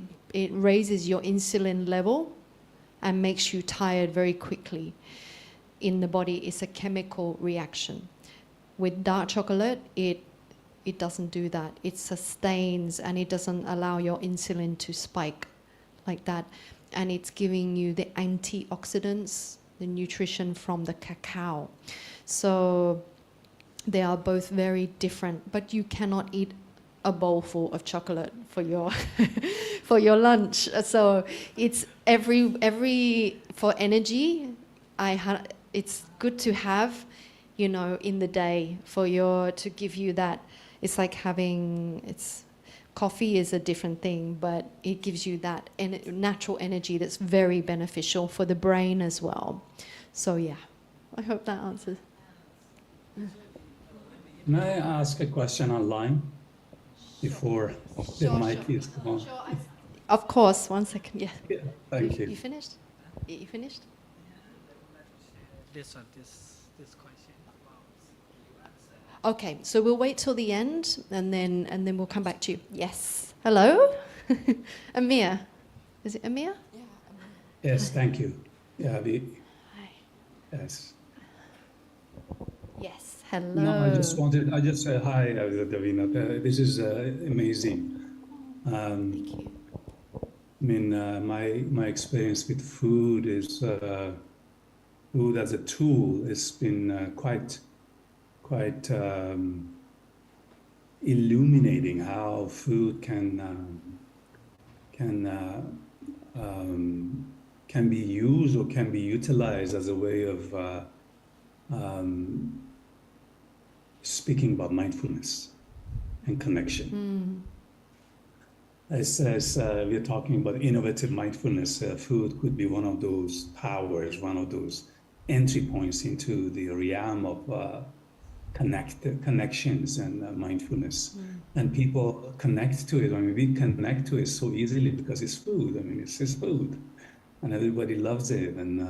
raises your insulin level and makes you tired very quickly. In the body, it's a chemical reaction. With dark chocolate, it doesn't do that. It sustains and it doesn't allow your insulin to spike like that. And it's giving you the antioxidants, the nutrition from the cacao. So they are both very different, but you cannot eat a bowl full of chocolate for your for your lunch. So it's for energy. It's good to have, in the day to give you that. It's like coffee is a different thing, but it gives you that natural energy that's very beneficial for the brain as well. So yeah, I hope that answers. May I ask a question online before the mic is on? Of course, 1 second, yeah. Thank you. You finished? You finished? This question. Okay, so we'll wait till the end, and then we'll come back to you. Yes. Hello? Amir. Is it Amir? Yeah. Yes, thank you. Yeah, Hi. Yes. Yes. Hello. No, I just said hi, Davina. This is amazing. Thank you. I mean, my experience with food is food as a tool has been quite illuminating how food can be used or can be utilized as a way of speaking about mindfulness and connection. As we're talking about innovative mindfulness, food could be one of those powers, one of those entry points into the realm of connections and mindfulness. And people connect to it. I mean, we connect to it so easily because it's food. I mean, it's just food. And everybody loves it. And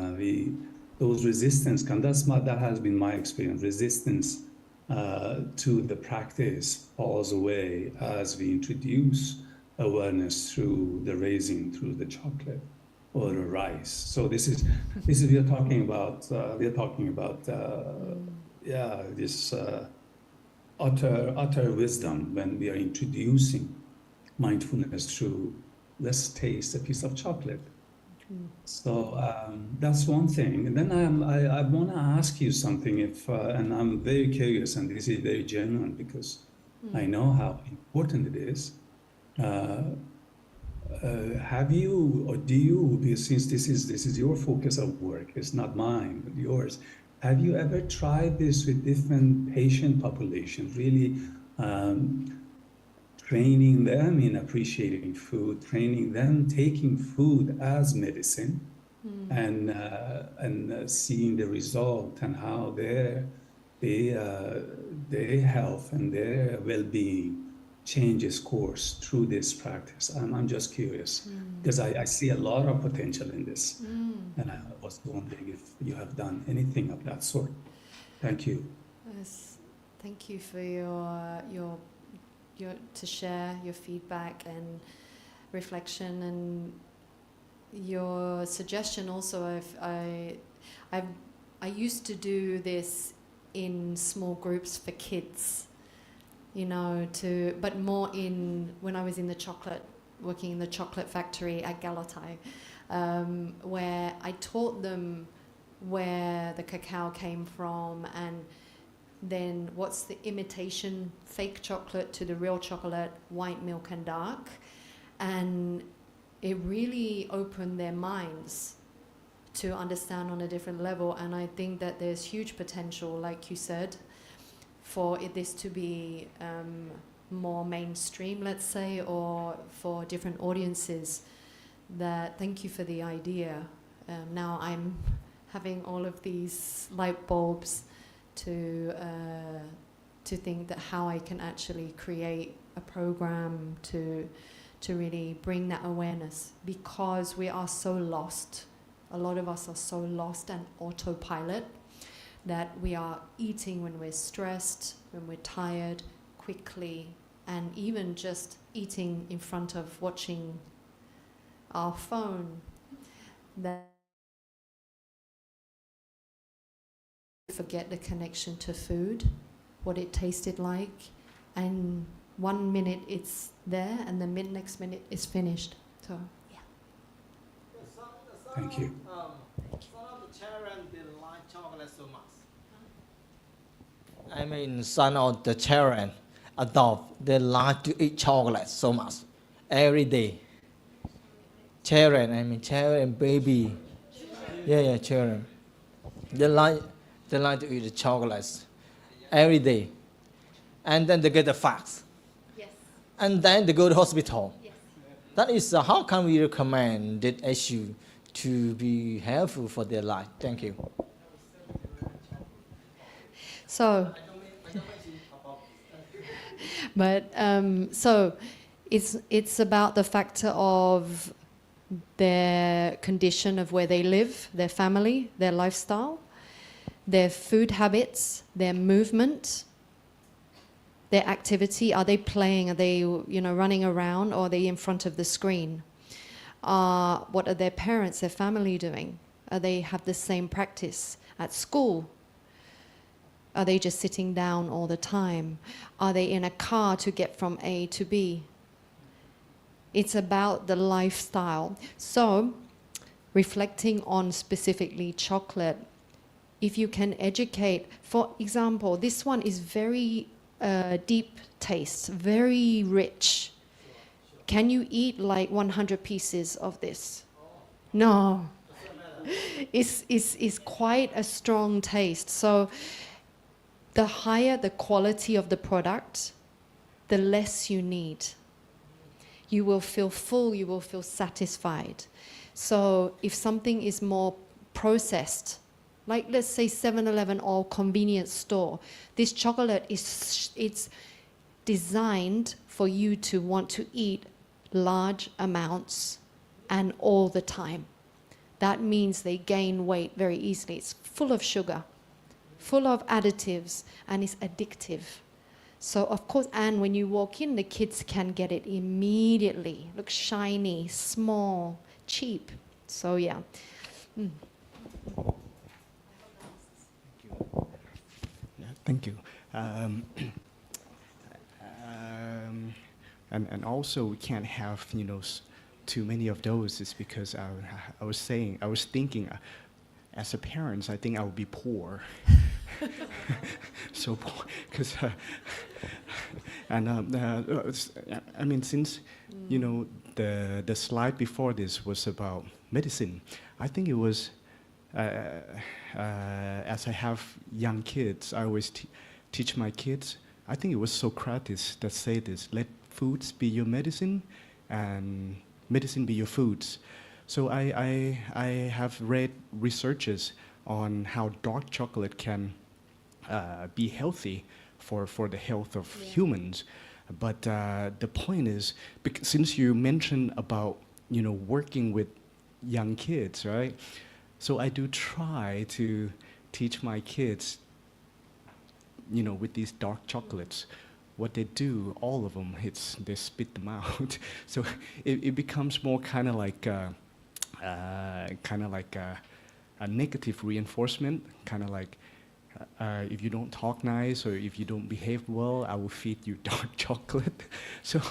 those resistance, that has been my experience. Resistance to the practice falls away as we introduce awareness through the raising, through the chocolate or the rice. So this is we are talking about this utter wisdom when we are introducing mindfulness through, let's taste a piece of chocolate. So that's one thing. And then I want to ask you something, and I'm very curious, and this is very genuine because I know how important it is. Have you, or do you, because since this is your focus of work, it's not mine, but yours, have you ever tried this with different patient populations, really training them in appreciating food, training them taking food as medicine, and seeing the result and how their health and their well-being changes course through this practice? I'm just curious because I see a lot of potential in this, and I was wondering if you have done anything of that sort. Thank you. Yes, thank you for your to share your feedback and reflection, and your suggestion also. I used to do this in small groups for kids, but more when I was working in the chocolate factory at Galatai, where I taught them where the cacao came from, and then what's the imitation fake chocolate to the real chocolate, white milk and dark. And it really opened their minds to understand on a different level. And I think that there's huge potential, like you said, for this to be more mainstream, let's say, or for different audiences. Thank you for the idea. Now I'm having all of these light bulbs to think that how I can actually create a program to really bring that awareness, because we are so lost. A lot of us are so lost and autopilot that we are eating when we're stressed, when we're tired, quickly, and even just eating in front of watching our phone. That forget the connection to food, what it tasted like, and 1 minute it's there and the next minute it's finished. So yeah. Thank you. Some of the children they like chocolate so much. I mean, some of the children, adults, they like to eat chocolate so much every day. Children, baby. Yeah, children. They like to eat the chocolates every day, and then they get the facts. Yes. And then they go to hospital. Yes. That is how can we recommend that issue to be helpful for their life. Thank you. So, but so it's about the factor of their condition of where they live, their family, their lifestyle, their food habits, their movement, their activity. Are they playing? Are they running around, or are they in front of the screen? What are their parents, their family doing? Are they have the same practice at school? Are they just sitting down all the time? Are they in a car to get from A to B? It's about the lifestyle. So, reflecting on specifically chocolate, if you can educate, for example, this one is very deep taste, very rich. Can you eat like 100 pieces of this? No. It's quite a strong taste. So the higher the quality of the product, the less you need. You will feel full, you will feel satisfied. So if something is more processed, like let's say 7-Eleven or convenience store, this chocolate it's designed for you to want to eat large amounts and all the time. That means they gain weight very easily. It's full of sugar, full of additives, and it's addictive. So of course, and when you walk in, the kids can get it immediately. Looks shiny, small, cheap. So yeah. Thank you. And also we can't have too many of those. It's because I was thinking, as a parent, I think I would be poor. So poor, because I mean, since the slide before this was about medicine, I think it was as I have young kids, I always teach my kids. I think it was Socrates that said this: let foods be your medicine, and medicine be your foods. So I have read researches on how dark chocolate can be healthy for the health of humans. But the point is, since you mentioned about working with young kids, right? So I do try to teach my kids, with these dark chocolates, what they do, all of them, they spit them out. So it becomes more kind of like a negative reinforcement, kind of like if you don't talk nice or if you don't behave well, I will feed you dark chocolate. So,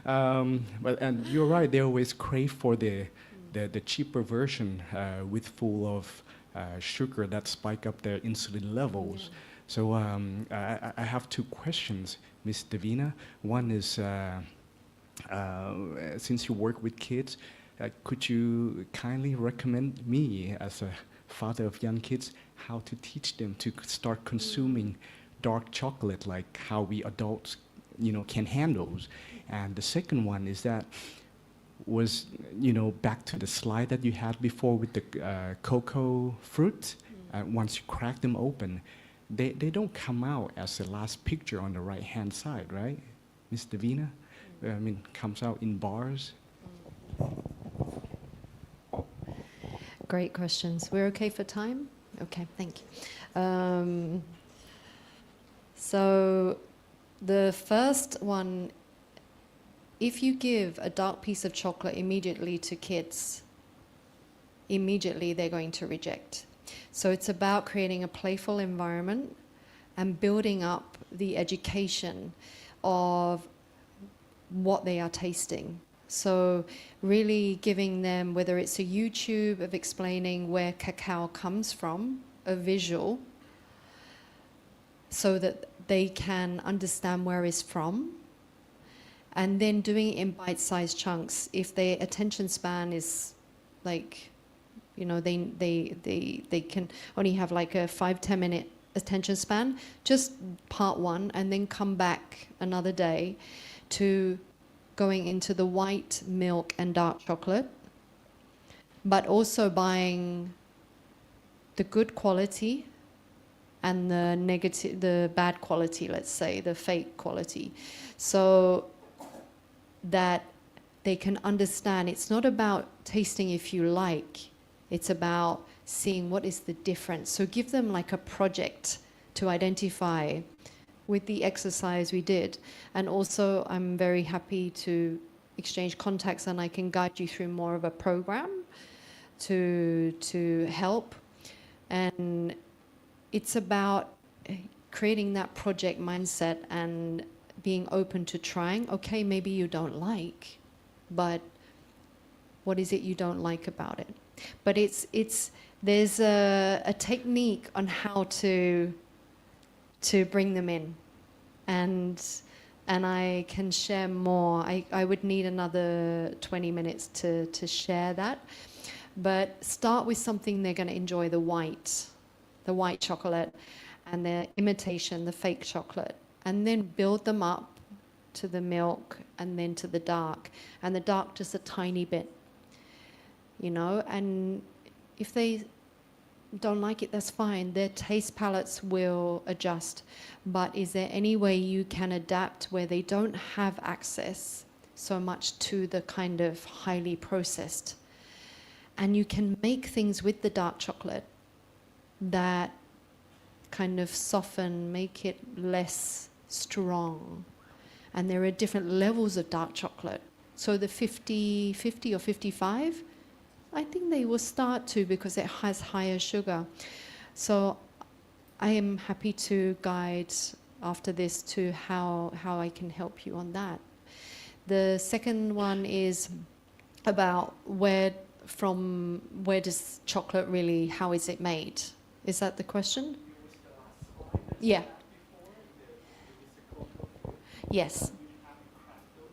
and you're right, they always crave for the cheaper version with full of sugar that spike up their insulin levels. So I have two questions, Miss Divina. One is, since you work with kids, could you kindly recommend me as a father of young kids how to teach them to start consuming dark chocolate, like how we adults, can handle? And the second one is that was, back to the slide that you had before with the cocoa fruit. Once you crack them open, they don't come out as the last picture on the right-hand side, right? Miss Divina? I mean, comes out in bars. Great questions. We're okay for time? Okay, thank you. So the first one, if you give a dark piece of chocolate immediately to kids, immediately they're going to reject. So it's about creating a playful environment and building up the education of what they are tasting. So really giving them, whether it's a YouTube of explaining where cacao comes from, a visual, so that they can understand where it's from, and then doing it in bite-sized chunks. If their attention span is like, you know, they can only have like a 5-10 minute attention span, just part one and then come back another day to going into the white milk and dark chocolate, but also buying the good quality and the negative, the bad quality, let's say, the fake quality, so that they can understand it's not about tasting if you like, it's about seeing what is the difference. So give them like a project to identify with the exercise we did. And also I'm very happy to exchange contacts, and I can guide you through more of a program to help. And it's about creating that project mindset and being open to trying. Okay, maybe you don't like, but what is it you don't like about it? But there's a technique on how to bring them in, and I can share more. I would need another 20 minutes to share that, but start with something they're going to enjoy, the white chocolate, and the imitation, the fake chocolate, and then build them up to the milk and then to the dark, and the dark just a tiny bit, you know. And if they don't like it, that's fine. Their taste palates will adjust. But is there any way you can adapt where they don't have access so much to the kind of highly processed? And you can make things with the dark chocolate that kind of soften, make it less strong. And there are different levels of dark chocolate. So the 50 or 55, I think they will start to, because it has higher sugar. So I am happy to guide after this to how I can help you on that. The second one is about where does chocolate really, how is it made? Is that the question? Yeah. Yes.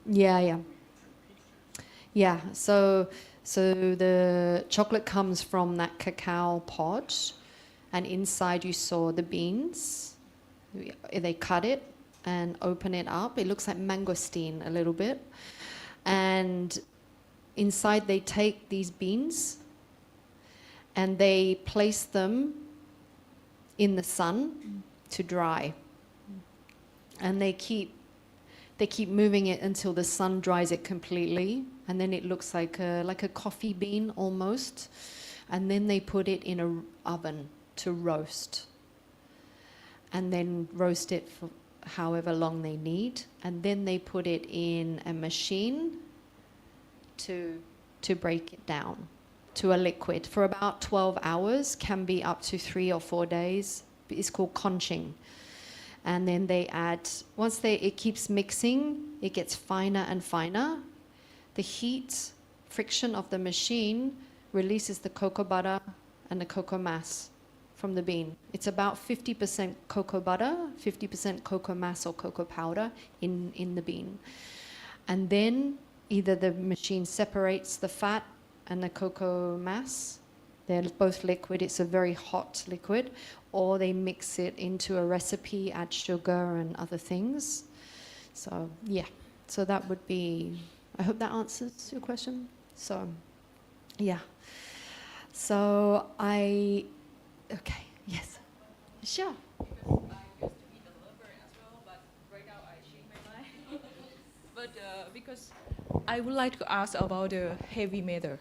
Yeah. So the chocolate comes from that cacao pod, and inside you saw the beans. They cut it and open it up. It looks like mangosteen a little bit. And inside they take these beans and they place them in the sun to dry. And they keep moving it until the sun dries it completely, and then it looks like a coffee bean almost. And then they put it in an oven to roast, and then roast it for however long they need, and then they put it in a machine to break it down to a liquid for about 12 hours, can be up to 3 or 4 days. It's called conching. And then they add, once it keeps mixing, it gets finer and finer. The heat, friction of the machine releases the cocoa butter and the cocoa mass from the bean. It's about 50% cocoa butter, 50% cocoa mass or cocoa powder in the bean. And then either the machine separates the fat and the cocoa mass, they're both liquid, it's a very hot liquid, or they mix it into a recipe, add sugar and other things. So yeah, so that would be, I hope that answers your question. So yeah, so okay, yes, sure. But because I would like to ask about the heavy metal.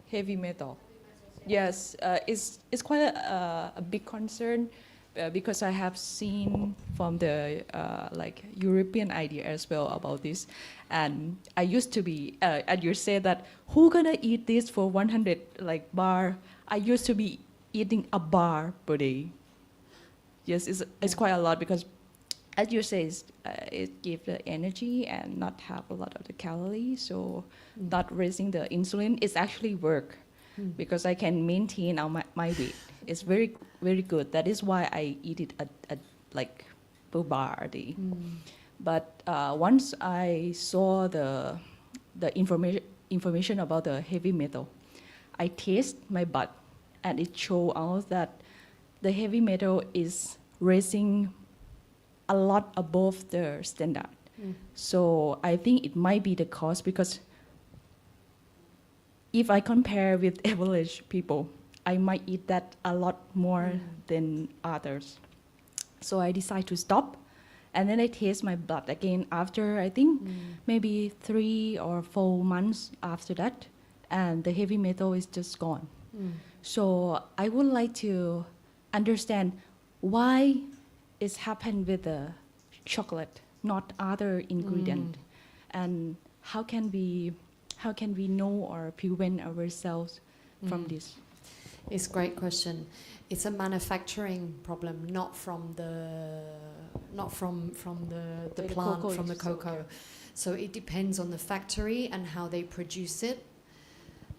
Heavy metal. Yes, it's quite a big concern because I have seen from the like European idea as well about this, and I used to be. And you say that who gonna eat this for 100 like bar? I used to be eating a bar per day. Yes, it's quite a lot because, as you say, it gives the energy and not have a lot of the calories, so not raising the insulin. It's actually work because I can maintain my weight. It's very, very good. That is why I eat it at like per bar a day. But once I saw the information about the heavy metal, I taste my butt, and it shows out that the heavy metal is raising a lot above the standard. So I think it might be the cause because if I compare with average people, I might eat that a lot more than others. So I decide to stop, and then I taste my blood again after I think maybe 3 or 4 months after that, and the heavy metal is just gone. So I would like to understand why it's happened with the chocolate, not other ingredient, and how can we know or prevent ourselves from this? It's a great question. It's a manufacturing problem, not from the plant, cocoa from the is cocoa. okay. So it depends on the factory and how they produce it.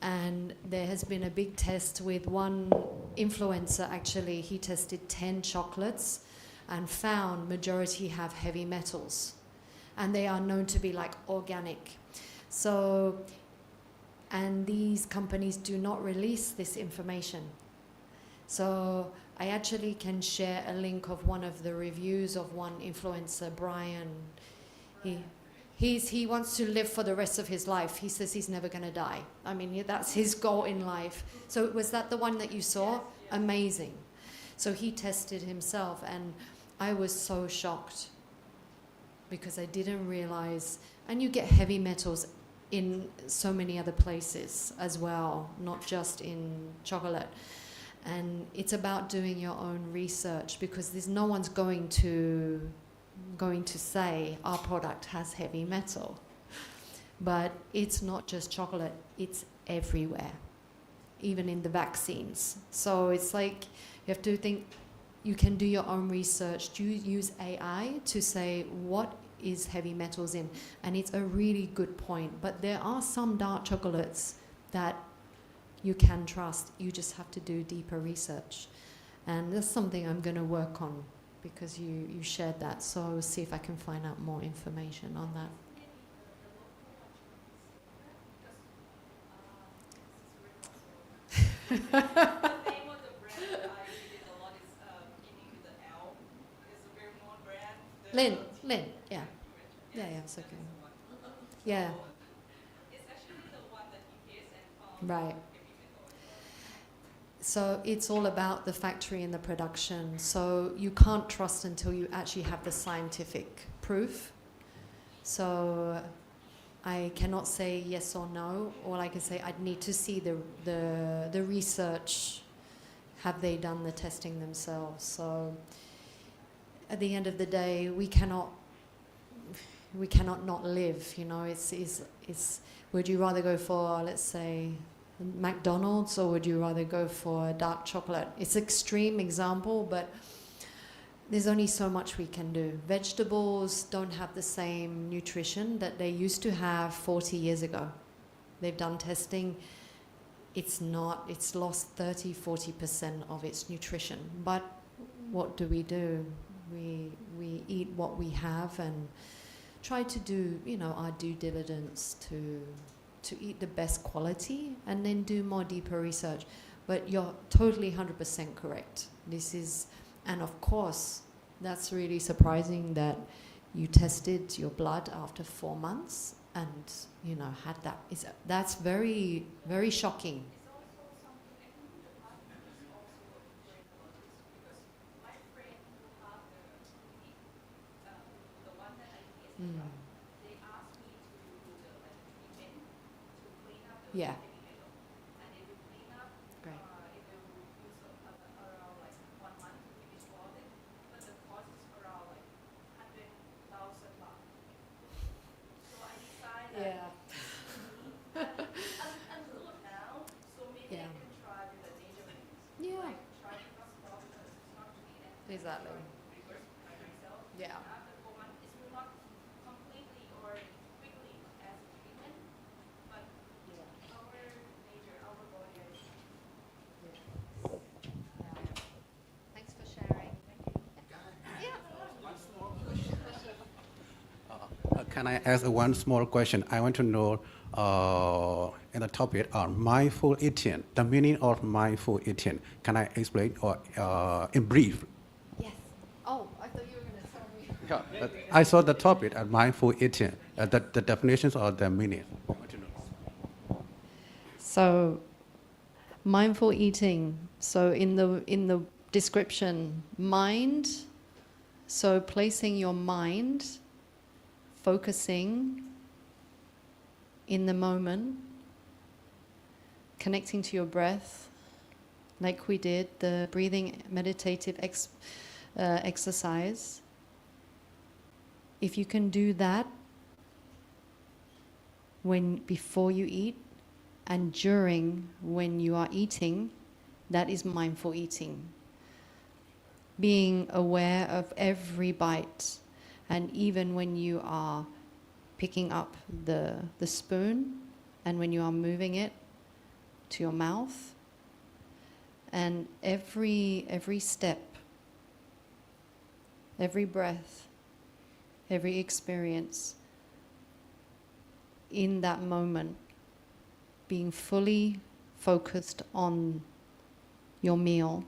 And there has been a big test with one influencer. Actually, he tested 10 chocolates and found majority have heavy metals, and they are known to be like organic. So, and these companies do not release this information. So I actually can share a link of one of the reviews of one influencer, Brian. He wants to live for the rest of his life. He says he's never going to die. I mean, that's his goal in life. So was that the one that you saw? Amazing. So he tested himself, and I was so shocked because I didn't realize, and you get heavy metals in so many other places as well, not just in chocolate. And it's about doing your own research because there's no one's going to say our product has heavy metal. But it's not just chocolate, it's everywhere, even in the vaccines. So it's like you have to think, you can do your own research. Do you use AI to say what is heavy metals in? And it's a really good point. But there are some dark chocolates that you can trust. You just have to do deeper research. And that's something I'm going to work on because you shared that. So I'll see if I can find out more information on that. Lynn, yeah. Yeah, it's okay. Yeah. Right. So it's all about the factory and the production. So you can't trust until you actually have the scientific proof. So I cannot say yes or no. All I can say, I'd need to see the research. Have they done the testing themselves? So at the end of the day, we cannot not live. You know, it's. Would you rather go for, let's say, McDonald's, or would you rather go for dark chocolate? It's an extreme example, but there's only so much we can do. Vegetables don't have the same nutrition that they used to have 40 years ago. They've done testing. It's lost 30-40% of its nutrition. But what do? We eat what we have and try to do, our due diligence to eat the best quality and then do more deeper research. But you're totally 100% correct. And of course, that's really surprising that you tested your blood after 4 months and, had that. That's very, very shocking. Yeah. Great. Yeah. Yeah. Yeah. Exactly. Yeah. Thanks for sharing. Can I ask one small question? I want to know in the topic on mindful eating, the meaning of mindful eating. Can I explain or in brief? Yes. Oh, I thought you were going to tell me. Yeah, I saw the topic on mindful eating, the definitions or the meaning. I want to know. So, mindful eating. So in the description, mind. So placing your mind, focusing in the moment, connecting to your breath, like we did the breathing meditative exercise. If you can do that before you eat and during when you are eating, that is mindful eating. Being aware of every bite, and even when you are picking up the spoon and when you are moving it to your mouth, and every step, every breath, every experience in that moment, being fully focused on your meal,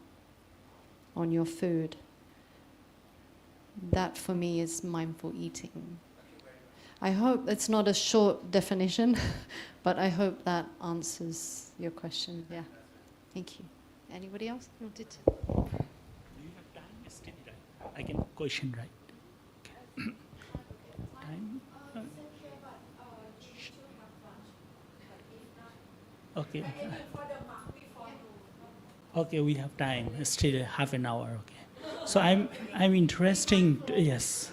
on your food. That for me is mindful eating. I hope it's not a short definition, but I hope that answers your question. Yeah. Thank you. Anybody else wanted to? Do you have time? Still, right? I can question, right? Okay. Time? Okay. Okay, we have time. Still half an hour. Okay. So I'm interested. Yes,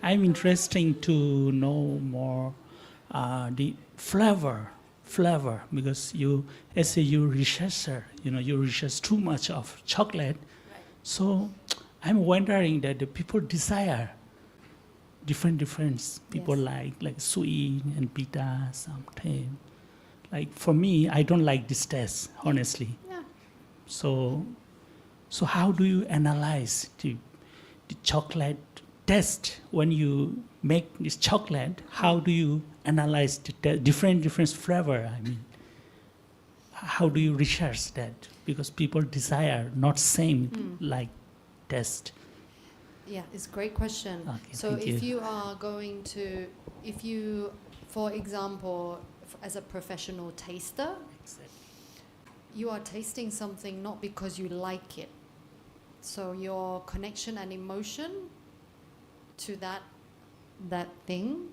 I'm interested to know more the flavor because you, as a researcher, you research too much of chocolate. Right. So I'm wondering that the people desire different. People yes. like sweet and bitter, something. Like for me, I don't like this taste, honestly. Yeah. So how do you analyze the chocolate taste when you make this chocolate? How do you analyze the different flavor? I mean, how do you research that? Because people desire not same like taste. Yeah, it's a great question. Okay, so if you are going to, for example, as a professional taster, you are tasting something not because you like it. So your connection and emotion to that thing,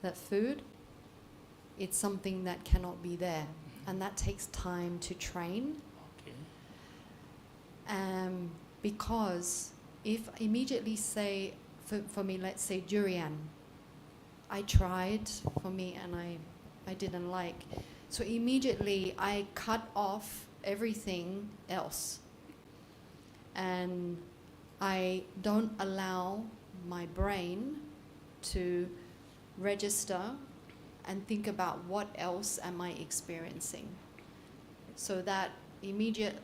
that food, it's something that cannot be there. And that takes time to train. Okay. Because if immediately say, for me, let's say durian, I tried for me and I didn't like. So immediately I cut off everything else. And I don't allow my brain to register and think about what else am I experiencing. So that immediate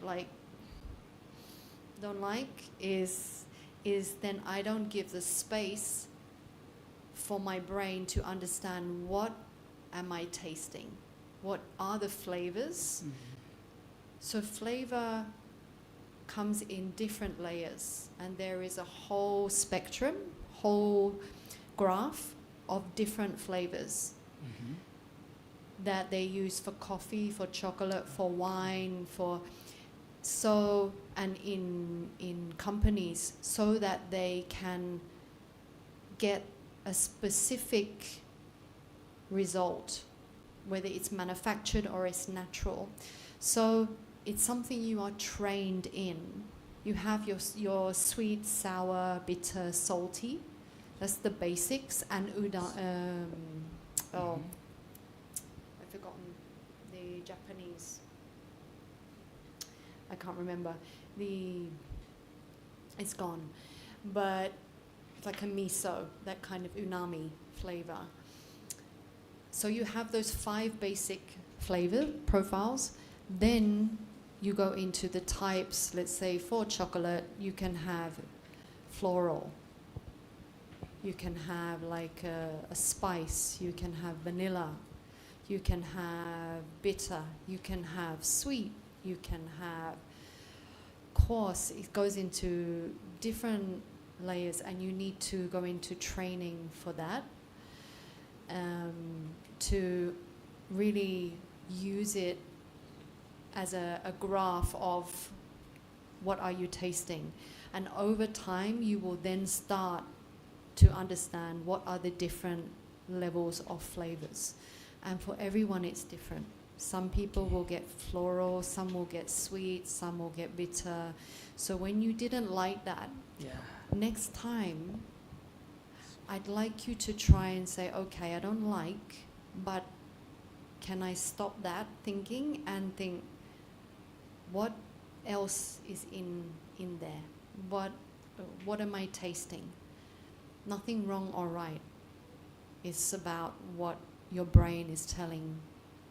don't like is then I don't give the space for my brain to understand what am I tasting, what are the flavors. Mm-hmm. So flavor comes in different layers, and there is a whole spectrum, whole graph of different flavors that they use for coffee, for chocolate, for wine, and in companies, so that they can get a specific result whether it's manufactured or it's natural. So it's something you are trained in. You have your sweet, sour, bitter, salty. That's the basics. And I've forgotten the Japanese. I can't remember. It's gone. But it's like a miso, that kind of unami flavor. So you have those 5 basic flavor profiles. Then you go into the types. Let's say for chocolate, you can have floral. You can have like a spice. You can have vanilla. You can have bitter. You can have sweet. You can have coarse. It goes into different layers, and you need to go into training for that to really use it as a graph of what are you tasting. And over time, you will then start to understand what are the different levels of flavors. And for everyone, it's different. Some people will get floral, some will get sweet, some will get bitter. So when you didn't like that, next time, I'd like you to try and say, okay, I don't like, but can I stop that thinking and think, what else is in there? What am I tasting? Nothing wrong or right. It's about what your brain is telling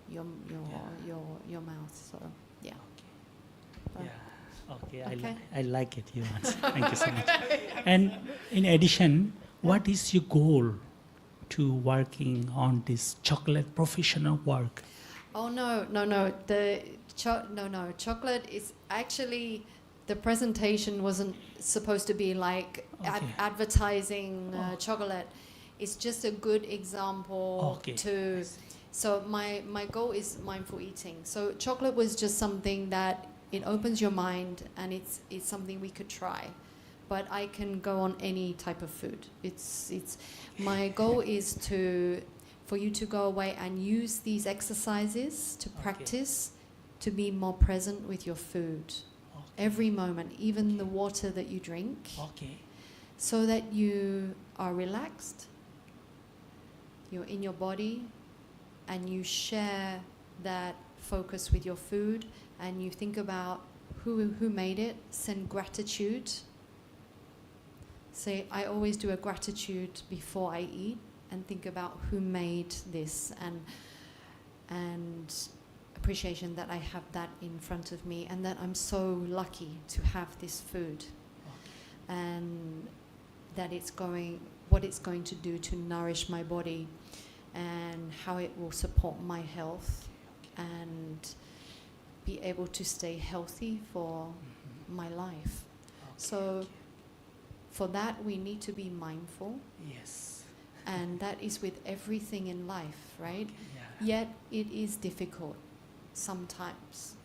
your mouth. So yeah. Okay. I like it. You answer. Thank you so much. And in addition, what is your goal to working on this chocolate professional work? Oh no! Chocolate is actually, the presentation wasn't supposed to be like advertising chocolate. It's just a good example to. So my goal is mindful eating. So chocolate was just something that it opens your mind, and it's something we could try. But I can go on any type of food. It's my goal is for you to go away and use these exercises to practice to be more present with your food. Every moment, even the water that you drink. So that you are relaxed, you're in your body, and you share that focus with your food, and you think about who made it, send gratitude. Say, I always do a gratitude before I eat, and think about who made this, and appreciation that I have that in front of me, and that I'm so lucky to have this food, and that what it's going to do to nourish my body, and how it will support my health, and be able to stay healthy for my life. So for that, we need to be mindful. Yes. And that is with everything in life, right? Yet it is difficult sometimes.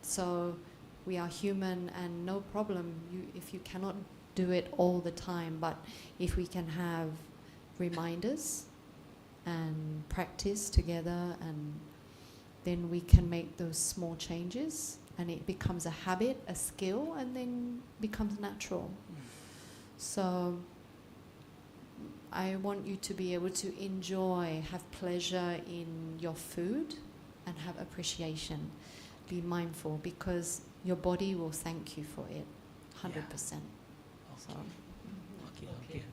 So we are human, and no problem if you cannot do it all the time, but if we can have reminders and practice together, and then we can make those small changes, and it becomes a habit, a skill, and then becomes natural. So I want you to be able to enjoy, have pleasure in your food, and have appreciation. Be mindful, because your body will thank you for it, 100%. So. Okay.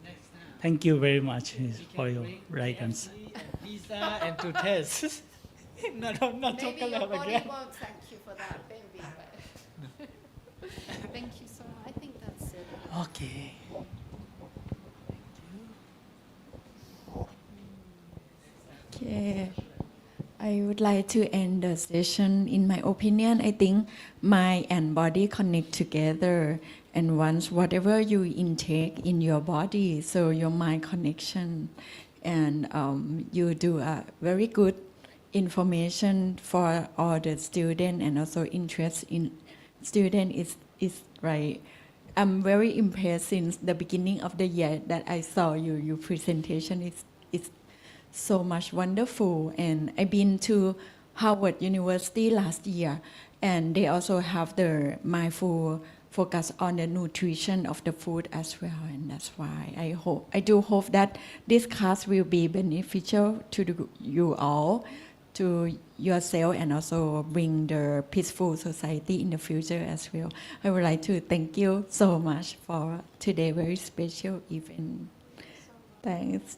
Thank you very much for your right answer. Pizza and to taste. not Maybe chocolate your body again. won't thank you for that, maybe. But thank you so much. I think that's it. Okay. Okay. I would like to end the session. In my opinion, I think mind and body connect together. And once whatever you intake in your body, so your mind connection, and you do a very good information for all the student, and also interest in student is right. I'm very impressed since the beginning of the year that I saw your presentation. It's so much wonderful. And I've been to Harvard University last year, and they also have the mindful focus on the nutrition of the food as well. And that's why I do hope that this class will be beneficial to you all, to yourself, and also bring the peaceful society in the future as well. I would like to thank you so much for today very special event. Thanks.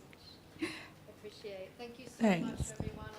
Appreciate it. Thank you so Thanks. much, everyone.